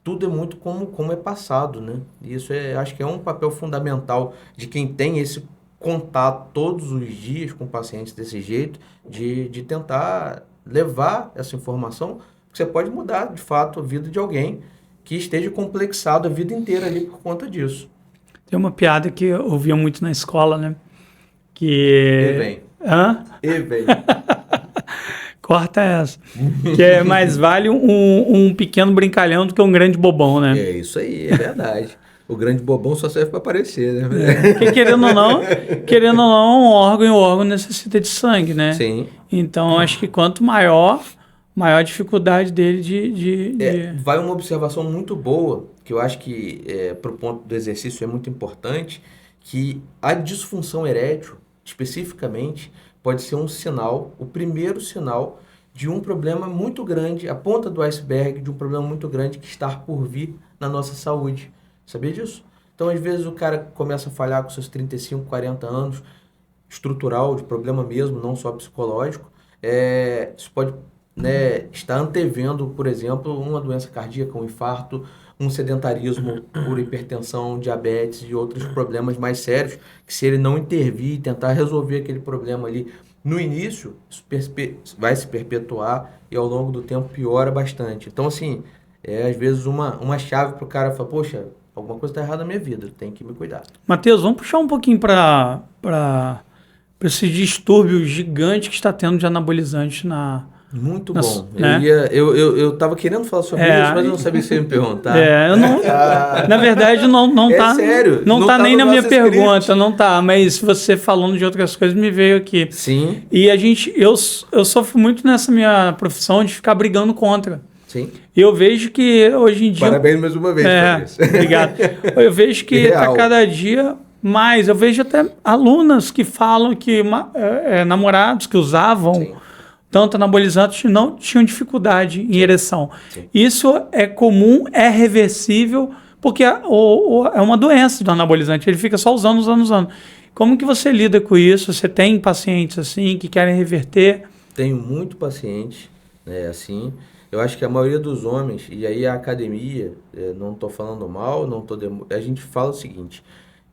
tudo é muito como é passado, né? E isso acho que é um papel fundamental de quem tem esse contato todos os dias com pacientes desse jeito, de tentar levar essa informação, porque você pode mudar, de fato, a vida de alguém que esteja complexado a vida inteira ali por conta disso. Tem uma piada que eu ouvia muito na escola, né? E vem. Hã? E vem. Corta essa. Que é mais vale um pequeno brincalhão do que um grande bobão, né? É isso aí, é verdade. O grande bobão só serve para aparecer, né? Porque querendo ou não, um órgão necessita de sangue, né? Sim. Então, acho que quanto maior a dificuldade dele Vai uma observação muito boa, que eu acho que para o ponto do exercício é muito importante, que a disfunção erétil, especificamente, pode ser um sinal, o primeiro sinal de um problema muito grande, a ponta do iceberg de um problema muito grande que está por vir na nossa saúde. Sabia disso? Então, às vezes, o cara começa a falhar com seus 35, 40 anos, estrutural, de problema mesmo, não só psicológico. Isso pode está antevendo, por exemplo, uma doença cardíaca, um infarto, um sedentarismo por hipertensão, diabetes e outros problemas mais sérios, que se ele não intervir e tentar resolver aquele problema ali no início, isso vai se perpetuar e ao longo do tempo piora bastante. Então, assim, às vezes uma chave para o cara falar, poxa, alguma coisa está errada na minha vida, eu tenho que me cuidar. Matheus, vamos puxar um pouquinho para esse distúrbio gigante que está tendo de anabolizante Muito bom. Né? Eu tava querendo falar sobre isso, mas eu não sabia se você ia me perguntar. Eu não, na verdade, não tá. Sério? Não tá nem na minha script. pergunta, não tá. Mas você falando de outras coisas me veio aqui. Sim. E eu sofro muito nessa minha profissão de ficar brigando contra. Sim. E eu vejo que hoje em dia. Parabéns mais uma vez por isso. Obrigado. Eu vejo que está cada dia mais. Eu vejo até alunas que falam que namorados que usavam. Sim. Tanto anabolizantes não tinham dificuldade em ereção. Sim. Isso é comum, é reversível, porque é uma doença do anabolizante. Ele fica só usando. Como que você lida com isso? Você tem pacientes assim que querem reverter? Tenho muito paciente, assim. Eu acho que a maioria dos homens, e aí a academia, não estou falando mal, a gente fala o seguinte,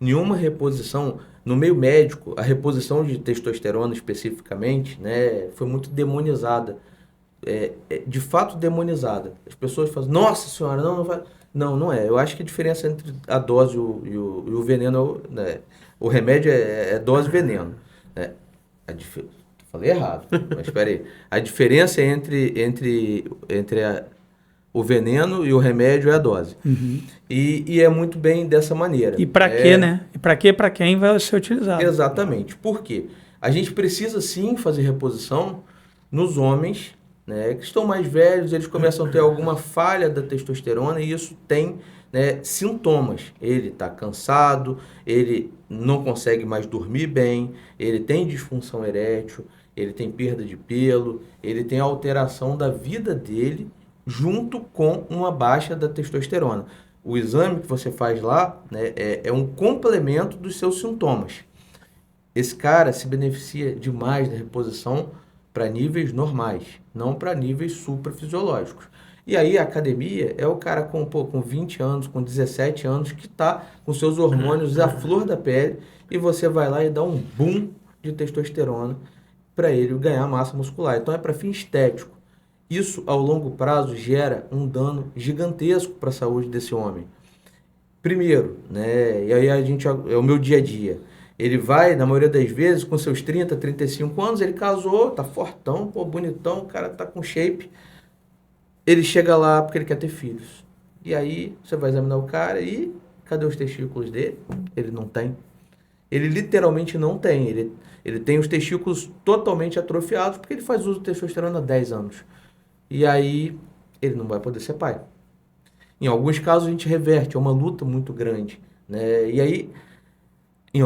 nenhuma reposição, no meio médico, a reposição de testosterona especificamente, foi muito demonizada. De fato demonizada. As pessoas falam, nossa senhora, não vai... Não é. Eu acho que a diferença entre a dose e o veneno, o remédio é dose e veneno. Tô Falei errado, mas espera aí. A diferença entre o veneno e o remédio é a dose. E é muito bem dessa maneira. E para quê, né? E para quê, para quem vai ser utilizado? Exatamente. Por quê? A gente precisa sim fazer reposição nos homens, né, que estão mais velhos, eles começam a ter alguma falha da testosterona e isso tem, né, sintomas. Ele está cansado, ele não consegue mais dormir bem, ele tem disfunção erétil, ele tem perda de pelo, ele tem alteração da vida dele junto com uma baixa da testosterona. O exame que você faz lá, né, é um complemento dos seus sintomas. Esse cara se beneficia demais da reposição para níveis normais, não para níveis suprafisiológicos. E aí a academia é o cara com 20 anos, com 17 anos, que está com seus hormônios à flor da pele e você vai lá e dá um boom de testosterona para ele ganhar massa muscular. Então é para fim estético. Isso, ao longo prazo, gera um dano gigantesco para a saúde desse homem. Primeiro, né, e aí é o meu dia a dia. Ele vai, na maioria das vezes, com seus 30, 35 anos, ele casou, tá fortão, pô, bonitão, o cara tá com shape. Ele chega lá porque ele quer ter filhos. E aí, você vai examinar o cara e cadê os testículos dele? Ele não tem. Ele literalmente não tem. Ele tem os testículos totalmente atrofiados porque ele faz uso de testosterona há 10 anos. E aí, ele não vai poder ser pai. Em alguns casos, a gente reverte, é uma luta muito grande, né? E aí, em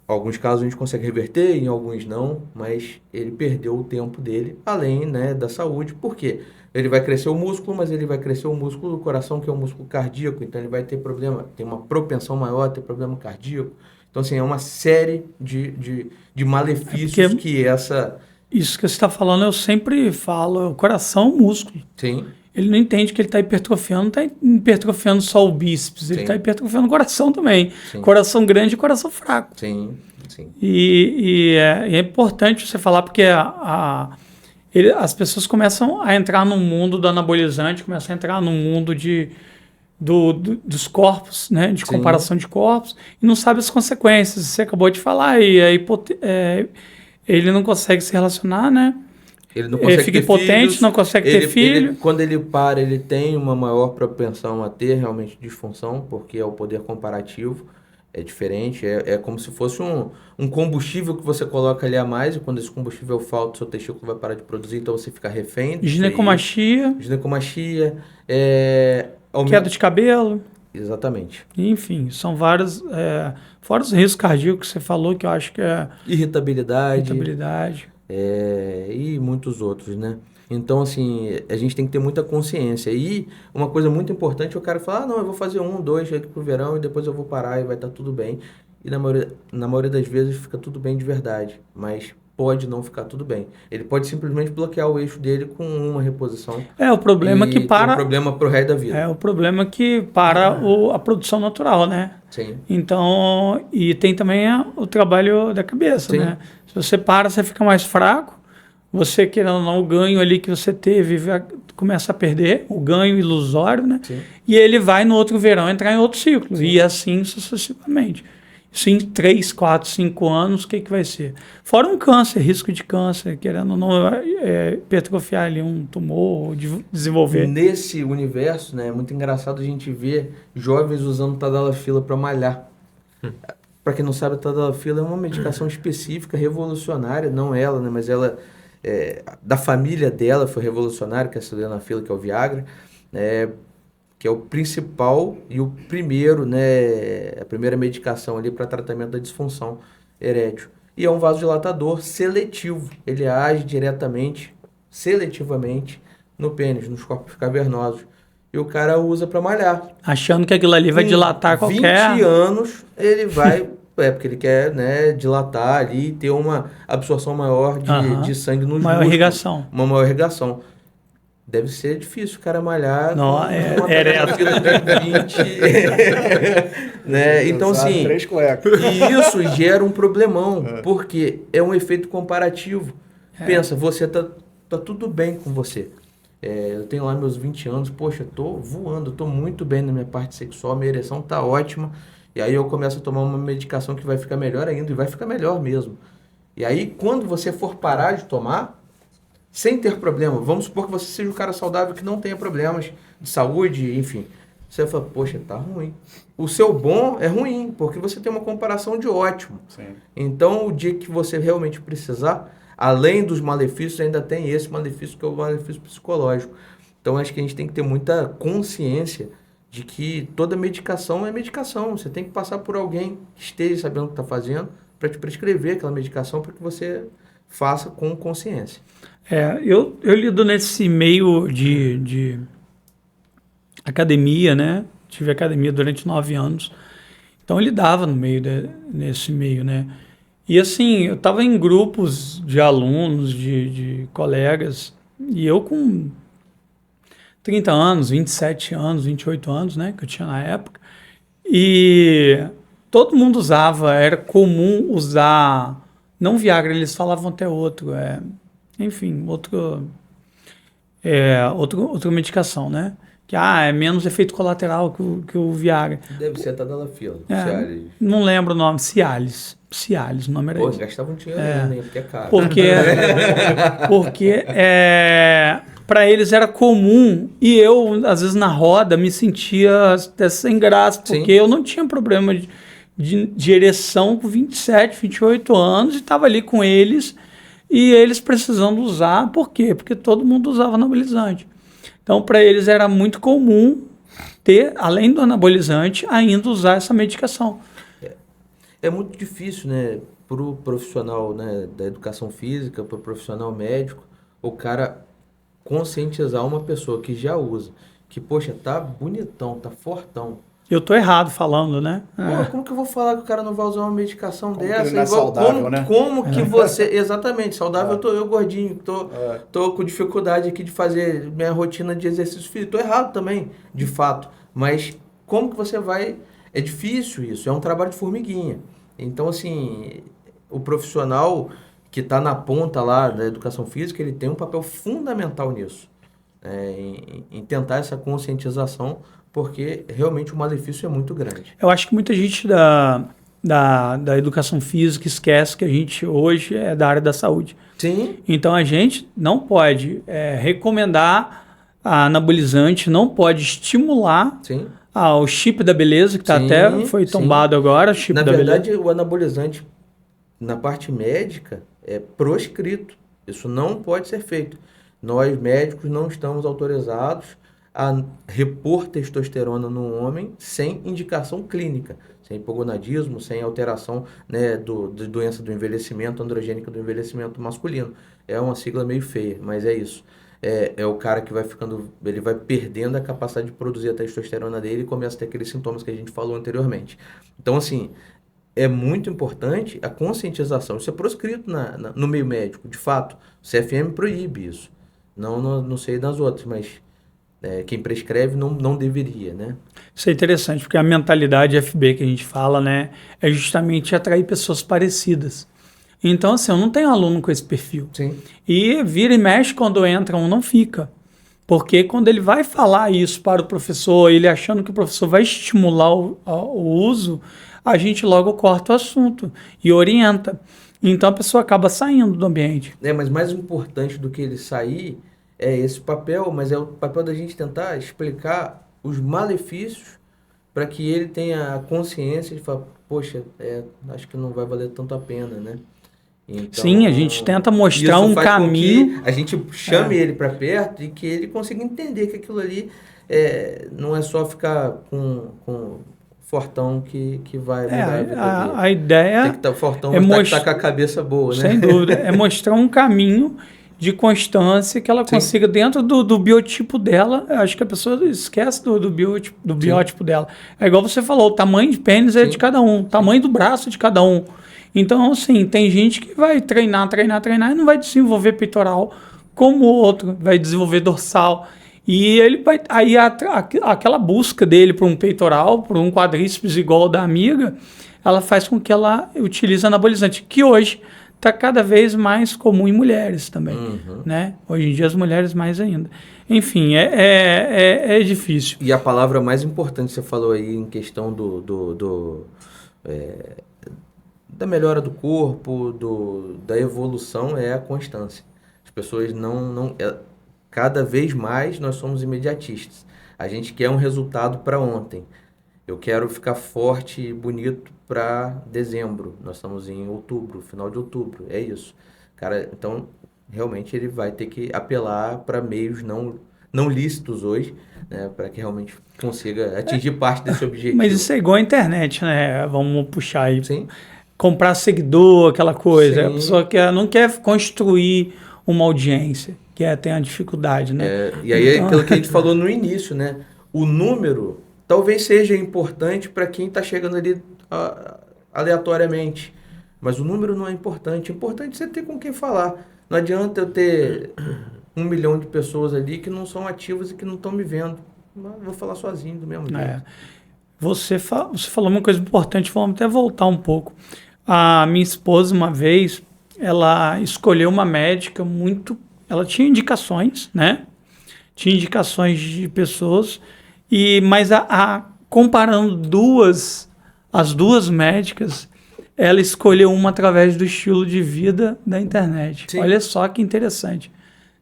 alguns casos a gente consegue reverter, em alguns não, mas ele perdeu o tempo dele, além, né, da saúde. Por quê? Ele vai crescer o músculo, mas ele vai crescer o músculo do coração, que é o músculo cardíaco, então ele vai ter problema, tem uma propensão maior a ter problema cardíaco. Então, assim, é uma série de malefícios que essa... Isso que você está falando, eu sempre falo, é o coração, o músculo. Sim. Ele não entende que ele está hipertrofiando, não está hipertrofiando só o bíceps, ele está hipertrofiando o coração também. Sim. Coração grande e coração fraco. Sim, sim. E é importante você falar, porque as pessoas começam a entrar no mundo do anabolizante, começam a entrar no mundo dos corpos, né, de comparação de corpos, e não sabe as consequências. Você acabou de falar, e ele não consegue se relacionar, né? Ele não consegue fica ter impotente, filhos, não consegue ter filho. Quando ele para, ele tem uma maior propensão a ter realmente disfunção, porque é o poder comparativo, é diferente, é como se fosse um combustível que você coloca ali a mais, e quando esse combustível falta, seu testículo vai parar de produzir, então você fica refém. Ginecomastia. Queda de cabelo. Exatamente. Enfim, são vários, fora os riscos cardíacos que você falou, que eu acho que é... Irritabilidade. E muitos outros, né? Então, assim, a gente tem que ter muita consciência. E uma coisa muito importante é o cara falar, não, eu vou fazer 1, 2 aqui pro verão e depois eu vou parar e vai estar tudo bem. E na maioria das vezes fica tudo bem de verdade, mas pode não ficar tudo bem. Ele pode simplesmente bloquear o eixo dele com uma reposição. O problema que para... É um problema pro resto da vida. É o problema que para a produção natural, né? Sim. Então, e tem também o trabalho da cabeça, Sim. né? Se você para, você fica mais fraco, você, querendo ou não, o ganho ali que você teve começa a perder, o ganho ilusório, né? Sim. E ele vai no outro verão entrar em outro ciclo, sim, e assim sucessivamente. Isso em 3, 4, 5 anos, o que vai ser? Fora um câncer, risco de câncer, querendo ou não hipertrofiar ali um tumor, ou desenvolver. Nesse universo, né, é muito engraçado a gente ver jovens usando tadalafila para malhar. Para quem não sabe, a tadalafila é uma medicação específica, revolucionária, não ela, né, mas ela, da família dela foi revolucionária, que é a sildenafila, que é o Viagra, que é o principal e o primeiro, né, a primeira medicação ali para tratamento da disfunção erétil. E é um vasodilatador seletivo, ele age seletivamente no pênis, nos corpos cavernosos. E o cara usa para malhar. Achando que aquilo ali vai dilatar qualquer... 20 anos ele vai... porque ele quer, né, dilatar ali e ter uma absorção maior de sangue nos músculos. Uma maior irrigação. Deve ser difícil o cara malhar. Não, de 20. Né? Então, assim, e isso gera um problemão, porque é um efeito comparativo. Pensa, você tá tudo bem com você. Eu tenho lá meus 20 anos, poxa, tô voando, tô muito bem na minha parte sexual, minha ereção tá ótima. E aí eu começo a tomar uma medicação que vai ficar melhor ainda, e vai ficar melhor mesmo. E aí, quando você for parar de tomar, sem ter problema, vamos supor que você seja um cara saudável que não tenha problemas de saúde, enfim. Você fala, poxa, tá ruim. O seu bom é ruim, porque você tem uma comparação de ótimo. Sim. Então, o dia que você realmente precisar, além dos malefícios, ainda tem esse malefício, que é o malefício psicológico. Então, acho que a gente tem que ter muita consciência de que toda medicação é medicação. Você tem que passar por alguém que esteja sabendo o que está fazendo para te prescrever aquela medicação para que você faça com consciência. Eu lido nesse meio de academia, né? Tive academia durante 9 anos. Então, eu lidava nesse meio, né? E, assim, eu estava em grupos de alunos, de colegas, e eu com 30 anos, 27 anos, 28 anos, né? Que eu tinha na época. E todo mundo usava, era comum usar, não Viagra, eles falavam até outro, enfim, outra medicação, né? Que é menos efeito colateral que o Viagra. Deve ser a Tadalafila, Cialis. Não lembro o nome, Cialis, o nome era esse. Gastava um dinheiro ainda, hein? Porque é caro. Porque para eles era comum e eu, às vezes, na roda, me sentia até sem graça, porque eu não tinha problema de ereção com 27, 28 anos e estava ali com eles e eles precisando usar. Por quê? Porque todo mundo usava anabolizante. Então, para eles era muito comum ter, além do anabolizante, ainda usar essa medicação. É muito difícil, né, para o profissional, né, da educação física, para o profissional médico, o cara conscientizar uma pessoa que já usa, que, poxa, tá bonitão, tá fortão. Eu tô errado falando, né? Pô, como que eu vou falar que o cara não vai usar uma medicação dessa? Que ele não é saudável, né? Como que você... Exatamente, saudável, eu gordinho, tô com dificuldade aqui de fazer minha rotina de exercício físico. Tô errado também, de fato. Mas como que você vai... É difícil isso, é um trabalho de formiguinha. Então, assim, o profissional que está na ponta lá da educação física, ele tem um papel fundamental nisso. Em tentar essa conscientização, porque realmente o malefício é muito grande. Eu acho que muita gente da educação física esquece que a gente hoje é da área da saúde. Sim. Então a gente não pode recomendar a anabolizante, não pode estimular o chip da beleza, que até foi tombado agora, o chip da beleza. Na verdade, o anabolizante, na parte médica, é proscrito. Isso não pode ser feito. Nós, médicos, não estamos autorizados a repor testosterona no homem sem indicação clínica, sem hipogonadismo, sem alteração, né, de doença do envelhecimento, androgênica do envelhecimento masculino. É uma sigla meio feia, mas é isso. É o cara que vai ficando, ele vai perdendo a capacidade de produzir a testosterona dele e começa a ter aqueles sintomas que a gente falou anteriormente. Então, assim, é muito importante a conscientização. Isso é proscrito no meio médico, de fato. O CFM proíbe isso. Não sei das outras, mas quem prescreve não deveria, né? Isso é interessante, porque a mentalidade FB que a gente fala, né, é justamente atrair pessoas parecidas. Então, assim, eu não tenho aluno com esse perfil. Sim. E vira e mexe, quando entra um, não fica. Porque quando ele vai falar isso para o professor, ele achando que o professor vai estimular o uso, a gente logo corta o assunto e orienta. Então, a pessoa acaba saindo do ambiente. Mas mais importante do que ele sair é esse papel, mas é o papel da gente tentar explicar os malefícios para que ele tenha a consciência de falar, poxa, acho que não vai valer tanto a pena, né? Então, sim, a gente tenta mostrar um caminho. A gente chame ele para perto e que ele consiga entender que aquilo ali não é só ficar com fortão que vai mudar a vida dele. A ideia tem que estar fortão, mas tá com a cabeça boa, né? Sem dúvida. É mostrar um caminho de constância que ela consiga, dentro do biotipo dela. Acho que a pessoa esquece do biotipo dela. É igual você falou, o tamanho de pênis é de cada um, o tamanho do braço é de cada um. Então, assim, tem gente que vai treinar e não vai desenvolver peitoral como o outro, vai desenvolver dorsal. E ele vai. Aí aquela busca dele por um peitoral, por um quadríceps igual ao da amiga, ela faz com que ela utilize anabolizante, que hoje está cada vez mais comum em mulheres também. Né? Hoje em dia as mulheres mais ainda. Enfim, é difícil. E a palavra mais importante que você falou aí em questão da melhora do corpo, da evolução é a constância. As pessoas cada vez mais nós somos imediatistas. A gente quer um resultado para ontem. Eu quero ficar forte e bonito para dezembro. Nós estamos em outubro, final de outubro. É isso. Cara, então, realmente ele vai ter que apelar para meios não lícitos hoje, né, para que realmente consiga atingir parte desse objetivo. Mas isso é igual a internet, né? Vamos puxar aí. Sim. Comprar seguidor, aquela coisa. Sim. A pessoa não quer construir uma audiência, tem a dificuldade, né? E aí é aquilo que a gente falou no início, né? O número talvez seja importante para quem está chegando ali aleatoriamente, mas o número não é importante. É importante você ter com quem falar. Não adianta eu ter 1 milhão de pessoas ali que não são ativas e que não estão me vendo. Mas eu vou falar sozinho do mesmo jeito. Você falou uma coisa importante, vamos até voltar um pouco. A minha esposa, uma vez, ela escolheu uma médica ela tinha indicações, né? Tinha indicações de pessoas, mas comparando as duas médicas, ela escolheu uma através do estilo de vida da internet. Sim. Olha só que interessante.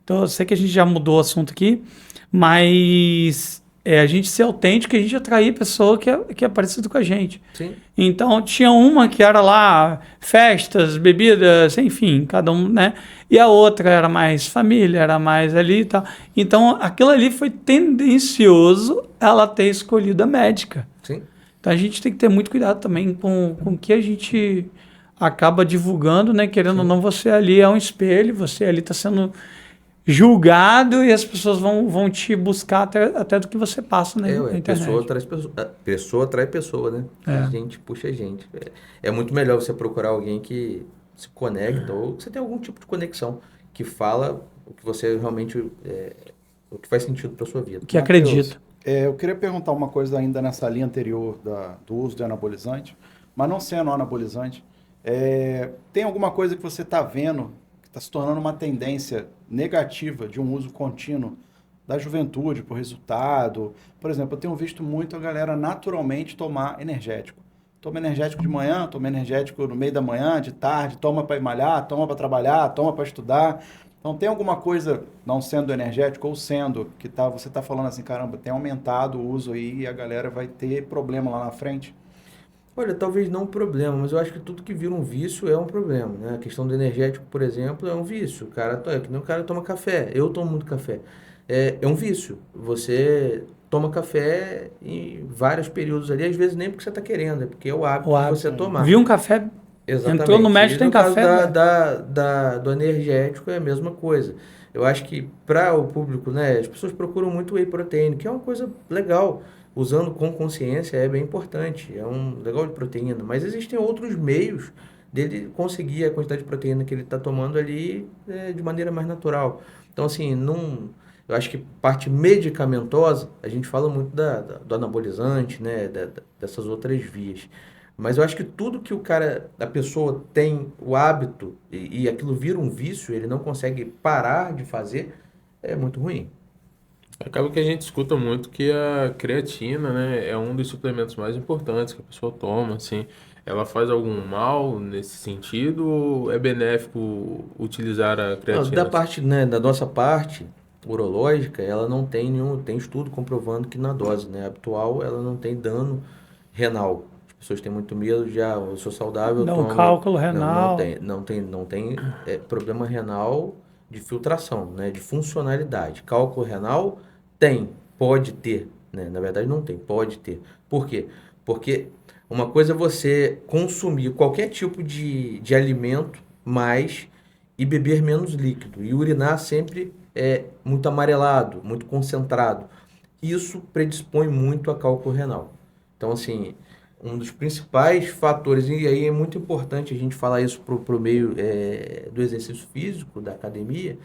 Então, eu sei que a gente já mudou o assunto aqui, mas a gente ser autêntico, a gente atrair pessoa que é parecida com a gente. Sim. Então, tinha uma que era lá festas, bebidas, enfim, cada um, né? E a outra era mais família, era mais ali e tal. Então, aquilo ali foi tendencioso ela ter escolhido a médica. Sim. Então, a gente tem que ter muito cuidado também com o que a gente acaba divulgando, né? Querendo ou não, você ali é um espelho, você ali está sendo julgado e as pessoas vão te buscar até do que você passa, né, na internet. Pessoa atrai pessoa, né? A gente puxa a gente. É muito melhor você procurar alguém que se conecta ou que você tem algum tipo de conexão que fala o que você realmente o que faz sentido para sua vida. Que acredita. Eu queria perguntar uma coisa ainda nessa linha anterior do uso de anabolizante, mas não sendo anabolizante. Tem alguma coisa que você está vendo que está se tornando uma tendência negativa de um uso contínuo da juventude por resultado? Por exemplo, eu tenho visto muito a galera naturalmente tomar energético. Toma energético de manhã, toma energético no meio da manhã, de tarde, toma para ir malhar, toma para trabalhar, toma para estudar. Então, tem alguma coisa, não sendo energético ou sendo, que você está falando assim, caramba, tem aumentado o uso aí e a galera vai ter problema lá na frente? Olha, talvez não um problema, mas eu acho que tudo que vira um vício é um problema, né? A questão do energético, por exemplo, é um vício. Que nem o cara toma café. Eu tomo muito café. É um vício. Você toma café em vários períodos ali, às vezes nem porque você está querendo, é porque é o hábito de você tomar. Viu um café? Exatamente. Entrou no médico, tem café. Do energético é a mesma coisa. Eu acho que para o público, né, as pessoas procuram muito whey protein, que é uma coisa legal. Usando com consciência é bem importante, é um legal de proteína, mas existem outros meios dele conseguir a quantidade de proteína que ele está tomando ali de maneira mais natural. Então, assim, eu acho que parte medicamentosa, a gente fala muito do anabolizante, né, dessas outras vias. Mas eu acho que tudo que a pessoa tem o hábito e aquilo vira um vício, ele não consegue parar de fazer, é muito ruim. Acaba que a gente escuta muito que a creatina, né, é um dos suplementos mais importantes que a pessoa toma, assim. Ela faz algum mal nesse sentido ou é benéfico utilizar a creatina? Da nossa parte urológica, ela não tem tem estudo comprovando que na dose, né, habitual ela não tem dano renal. As pessoas têm muito medo eu sou saudável, não, cálculo renal. Não tem problema renal de filtração, né, de funcionalidade. Cálculo renal pode ter, né? Na verdade não tem, pode ter. Por quê? Porque uma coisa é você consumir qualquer tipo de alimento e beber menos líquido. E urinar sempre muito amarelado, muito concentrado. Isso predispõe muito a cálculo renal. Então, assim, um dos principais fatores, e aí é muito importante a gente falar isso pro meio do exercício físico, da academia,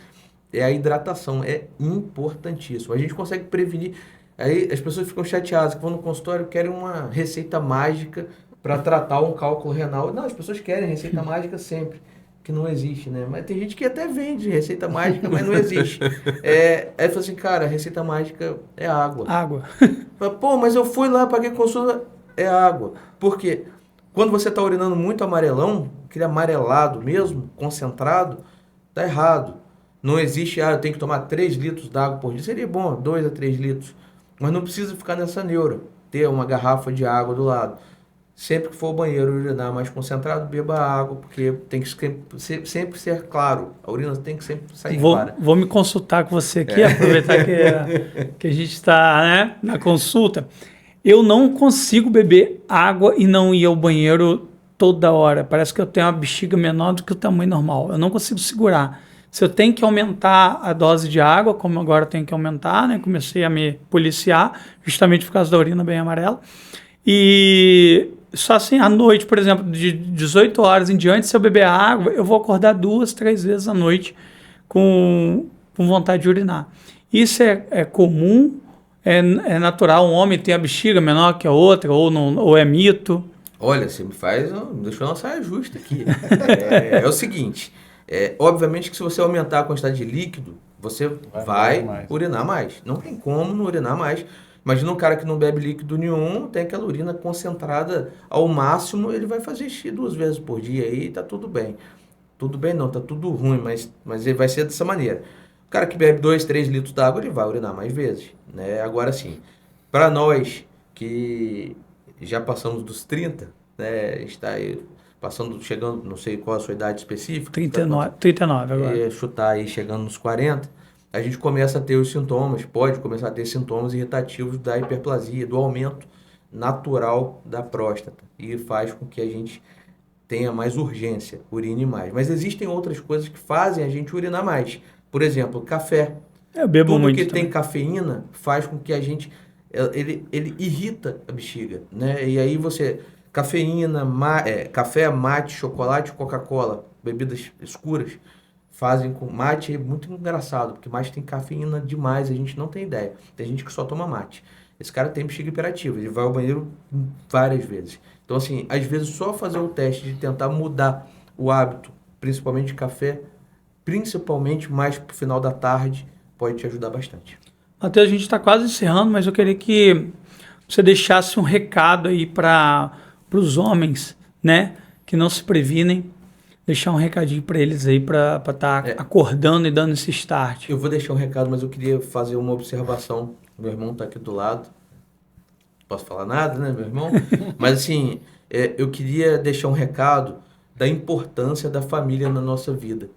é a hidratação. É importantíssimo. A gente consegue prevenir. Aí as pessoas ficam chateadas, que vão no consultório, querem uma receita mágica para tratar um cálculo renal. Não, as pessoas querem receita mágica sempre, que não existe, né? Mas tem gente que até vende receita mágica, mas não existe. Aí fala assim, cara, receita mágica é água. Água. Pô, mas eu fui lá, paguei consulta, é água. Por quê? Quando você está urinando muito amarelão, aquele amarelado mesmo, concentrado, tá errado. Não existe, eu tenho que tomar 3 litros d'água por dia. Seria bom, 2 a 3 litros. Mas não precisa ficar nessa neura. Ter uma garrafa de água do lado. Sempre que for ao banheiro urinar mais concentrado, beba água, porque tem que sempre ser claro. A urina tem que sempre sair clara. Vou me consultar com você aqui, aproveitar que a gente está, né, na consulta. Eu não consigo beber água e não ir ao banheiro toda hora. Parece que eu tenho uma bexiga menor do que o tamanho normal. Eu não consigo segurar. Se eu tenho que aumentar a dose de água, como agora eu tenho que aumentar, né? Comecei a me policiar, justamente por causa da urina bem amarela. E só assim, à noite, por exemplo, de 18 horas em diante, se eu beber água, eu vou acordar 2, 3 vezes à noite com vontade de urinar. Isso é comum, é natural, um homem tem a bexiga menor que a outra, ou é mito? Olha, você me deixou uma saia justa aqui. É o seguinte, obviamente que se você aumentar a quantidade de líquido, você vai urinar mais. Não tem como não urinar mais. Imagina um cara que não bebe líquido nenhum, tem aquela urina concentrada ao máximo, ele vai fazer xixi 2 vezes por dia e tá tudo bem. Tudo bem não, tá tudo ruim, mas ele vai ser dessa maneira. O cara que bebe 2, 3 litros d'água, ele vai urinar mais vezes, né? Agora sim, para nós que já passamos dos 30, né, está aí chegando, não sei qual a sua idade específica. 39 agora. Chutar aí, chegando nos 40, a gente começa a ter os sintomas, pode começar a ter sintomas irritativos da hiperplasia, do aumento natural da próstata, e faz com que a gente tenha mais urgência, urine mais. Mas existem outras coisas que fazem a gente urinar mais. Por exemplo, café. Eu bebo Tudo muito que também. tem cafeína faz com que a gente... Ele irrita a bexiga, né? E aí cafeína, café, mate, chocolate, Coca-Cola, bebidas escuras, fazem com... Mate é muito engraçado, porque mate tem cafeína demais, a gente não tem ideia. Tem gente que só toma mate. Esse cara tem bexiga hiperativa, ele vai ao banheiro várias vezes. Então, assim, às vezes só fazer o teste de tentar mudar o hábito, principalmente de café, principalmente mais pro final da tarde, pode te ajudar bastante. Matheus, a gente está quase encerrando, mas eu queria que você deixasse um recado aí para os homens, né, que não se previnem, deixar um recadinho para eles aí, para estar acordando e dando esse start. Eu vou deixar um recado, mas eu queria fazer uma observação. Meu irmão está aqui do lado. Não posso falar nada, né, meu irmão? Mas assim, eu queria deixar um recado da importância da família na nossa vida.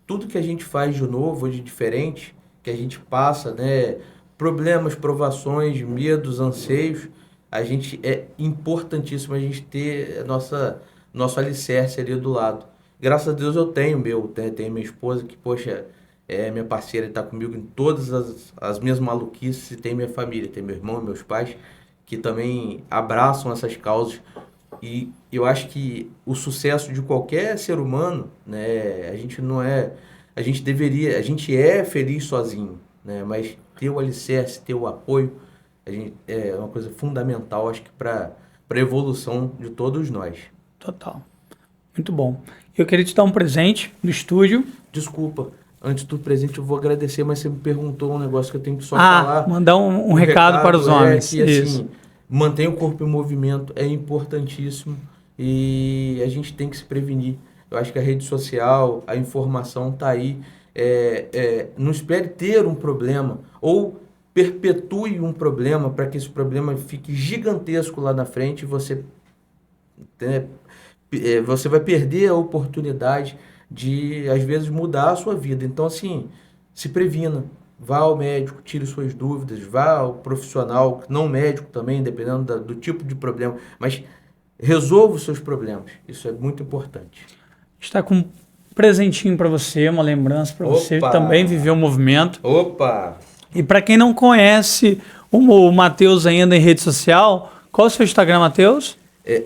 Tudo que a gente faz de novo, de diferente, que a gente passa, né, problemas, provações, medos, anseios, é importantíssimo a gente ter nosso alicerce ali do lado. Graças a Deus eu tenho minha esposa que, poxa, é minha parceira, está comigo em todas as minhas maluquices, e tem minha família, tem meu irmão e meus pais, que também abraçam essas causas. E eu acho que o sucesso de qualquer ser humano, né, a gente é feliz sozinho, né, mas ter o alicerce, ter o apoio, é uma coisa fundamental, acho que para a evolução de todos nós. Total. Muito bom. Eu queria te dar um presente do estúdio. Desculpa, antes do presente eu vou agradecer, mas você me perguntou um negócio que eu tenho que só falar. Mandar um recado para os homens. Que, assim, manter o corpo em movimento é importantíssimo e a gente tem que se prevenir. Eu acho que a rede social, a informação está aí. Não espere ter um problema ou perpetue um problema para que esse problema fique gigantesco lá na frente e você vai perder a oportunidade de, às vezes, mudar a sua vida. Então, assim, se previna. Vá ao médico, tire suas dúvidas, vá ao profissional, não médico também, dependendo do tipo de problema, mas resolva os seus problemas. Isso é muito importante. Está com um presentinho para você, uma lembrança para você também viver o movimento. Opa! E para quem não conhece o Matheus ainda em rede social, qual é o seu Instagram, Matheus?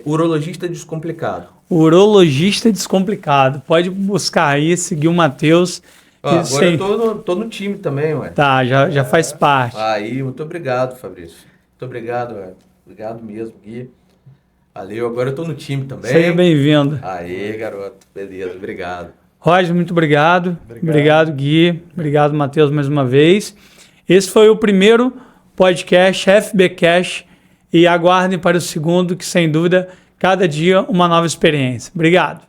Urologista Descomplicado. Urologista Descomplicado. Pode buscar aí, seguir o Matheus. Agora eu tô no time também, ué. Tá, já faz parte. Aí, muito obrigado, Fabrício. Muito obrigado, ué. Obrigado mesmo, Gui. Valeu, agora eu tô no time também. Seja bem-vindo. Aí, garoto. Beleza, obrigado. Roger, muito obrigado. Obrigado, Gui. Obrigado, Matheus, mais uma vez. Esse foi o primeiro podcast FBcast e aguardem para o segundo, que sem dúvida Cada dia uma nova experiência. Obrigado.